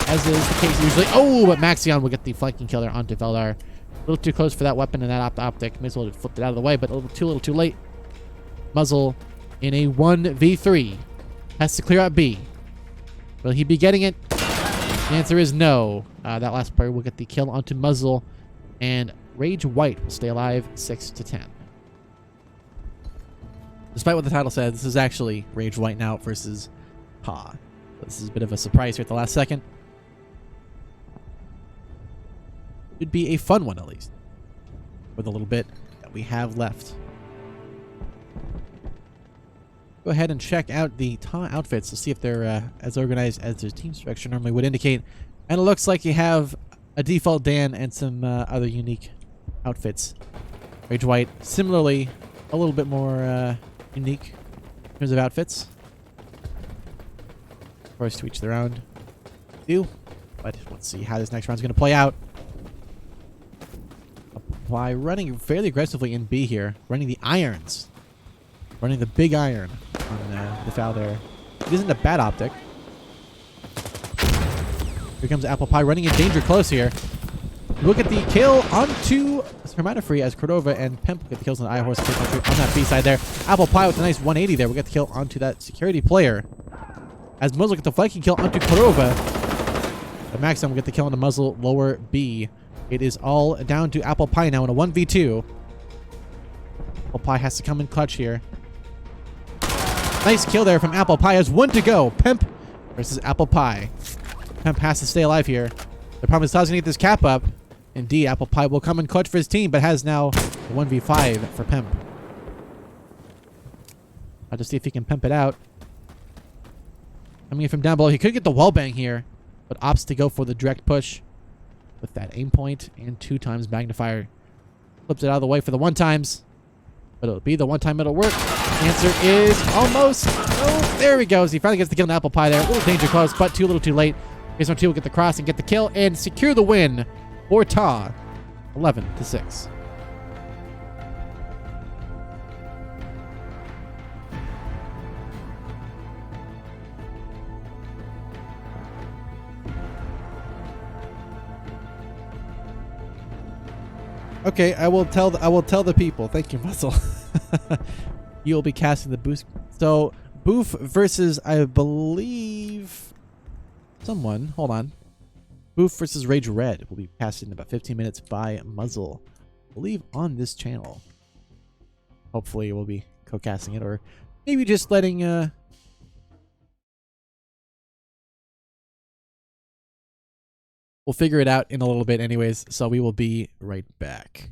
as is the case usually. Oh, but Maxion will get the flanking killer onto Feldar. A little too close for that weapon and that optic. May as well have flipped it out of the way, but a little too late. Muzzle in a 1v3. Has to clear out B. Will he be getting it? The answer is no. That last player will get the kill onto Muzzle, and Rage White will stay alive 6-10. Despite what the title said, this is actually Rage White now versus TAW. This is a bit of a surprise here at the last second. Should be a fun one, at least, with a little bit that we have left. Go ahead and check out the TAW outfits to see if they're as organized as their team structure normally would indicate. And it looks like you have a default Dan and some other unique outfits. Rage White, similarly, a little bit more unique in terms of outfits. Of course, to each their own. But let's see how this next round's going to play out. Apply running fairly aggressively in B here. Running the irons. Running the big iron on the foul there. It isn't a bad optic. Here comes Apple Pie running in danger close here. Look at the kill onto Hermana Free as Cordova and Pemp get the kills on the Iaforus on that B side there. Apple Pie with a nice 180 there. We'll get the kill onto that security player. As Muzzle get the flanking kill onto Cordova. But Maxim will get the kill on the Muzzle lower B. It is all down to Apple Pie now in a 1v2. Apple Pie has to come in clutch here. Nice kill there from Apple Pie. Has one to go. Pemp versus Apple Pie. Pemp has to stay alive here. The problem is Taw's going to get this cap up. Indeed, Apple Pie will come in clutch for his team, but has now a 1v5 for Pemp. I'll just see if he can pimp it out. Coming in from down below. He could get the wall bang here, but opts to go for the direct push with that aim point and 2 times magnifier. Flips it out of the way for the 1 times, but it'll be the 1 time it'll work. Answer is almost. Oh, there he goes. He finally gets the kill on apple pie there. A little danger close, but a little too late. Phase 2 will get the cross and get the kill and secure the win for TAW. 11-6. Okay, I will tell the people. Thank you, Muzzle. You'll be casting the boost. So, Boof versus, I believe, someone. Hold on. Boof versus Rage Red will be casting in about 15 minutes by Muzzle. I believe on this channel. Hopefully, we'll be co-casting it, or maybe just letting we'll figure it out in a little bit anyways, so we will be right back.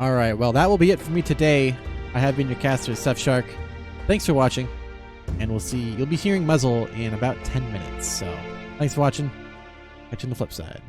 All right, well, that will be it for me today. I have been your caster, Seth Shark. Thanks for watching, and you'll be hearing Muzzle in about 10 minutes. So thanks for watching. Catch you on the flip side.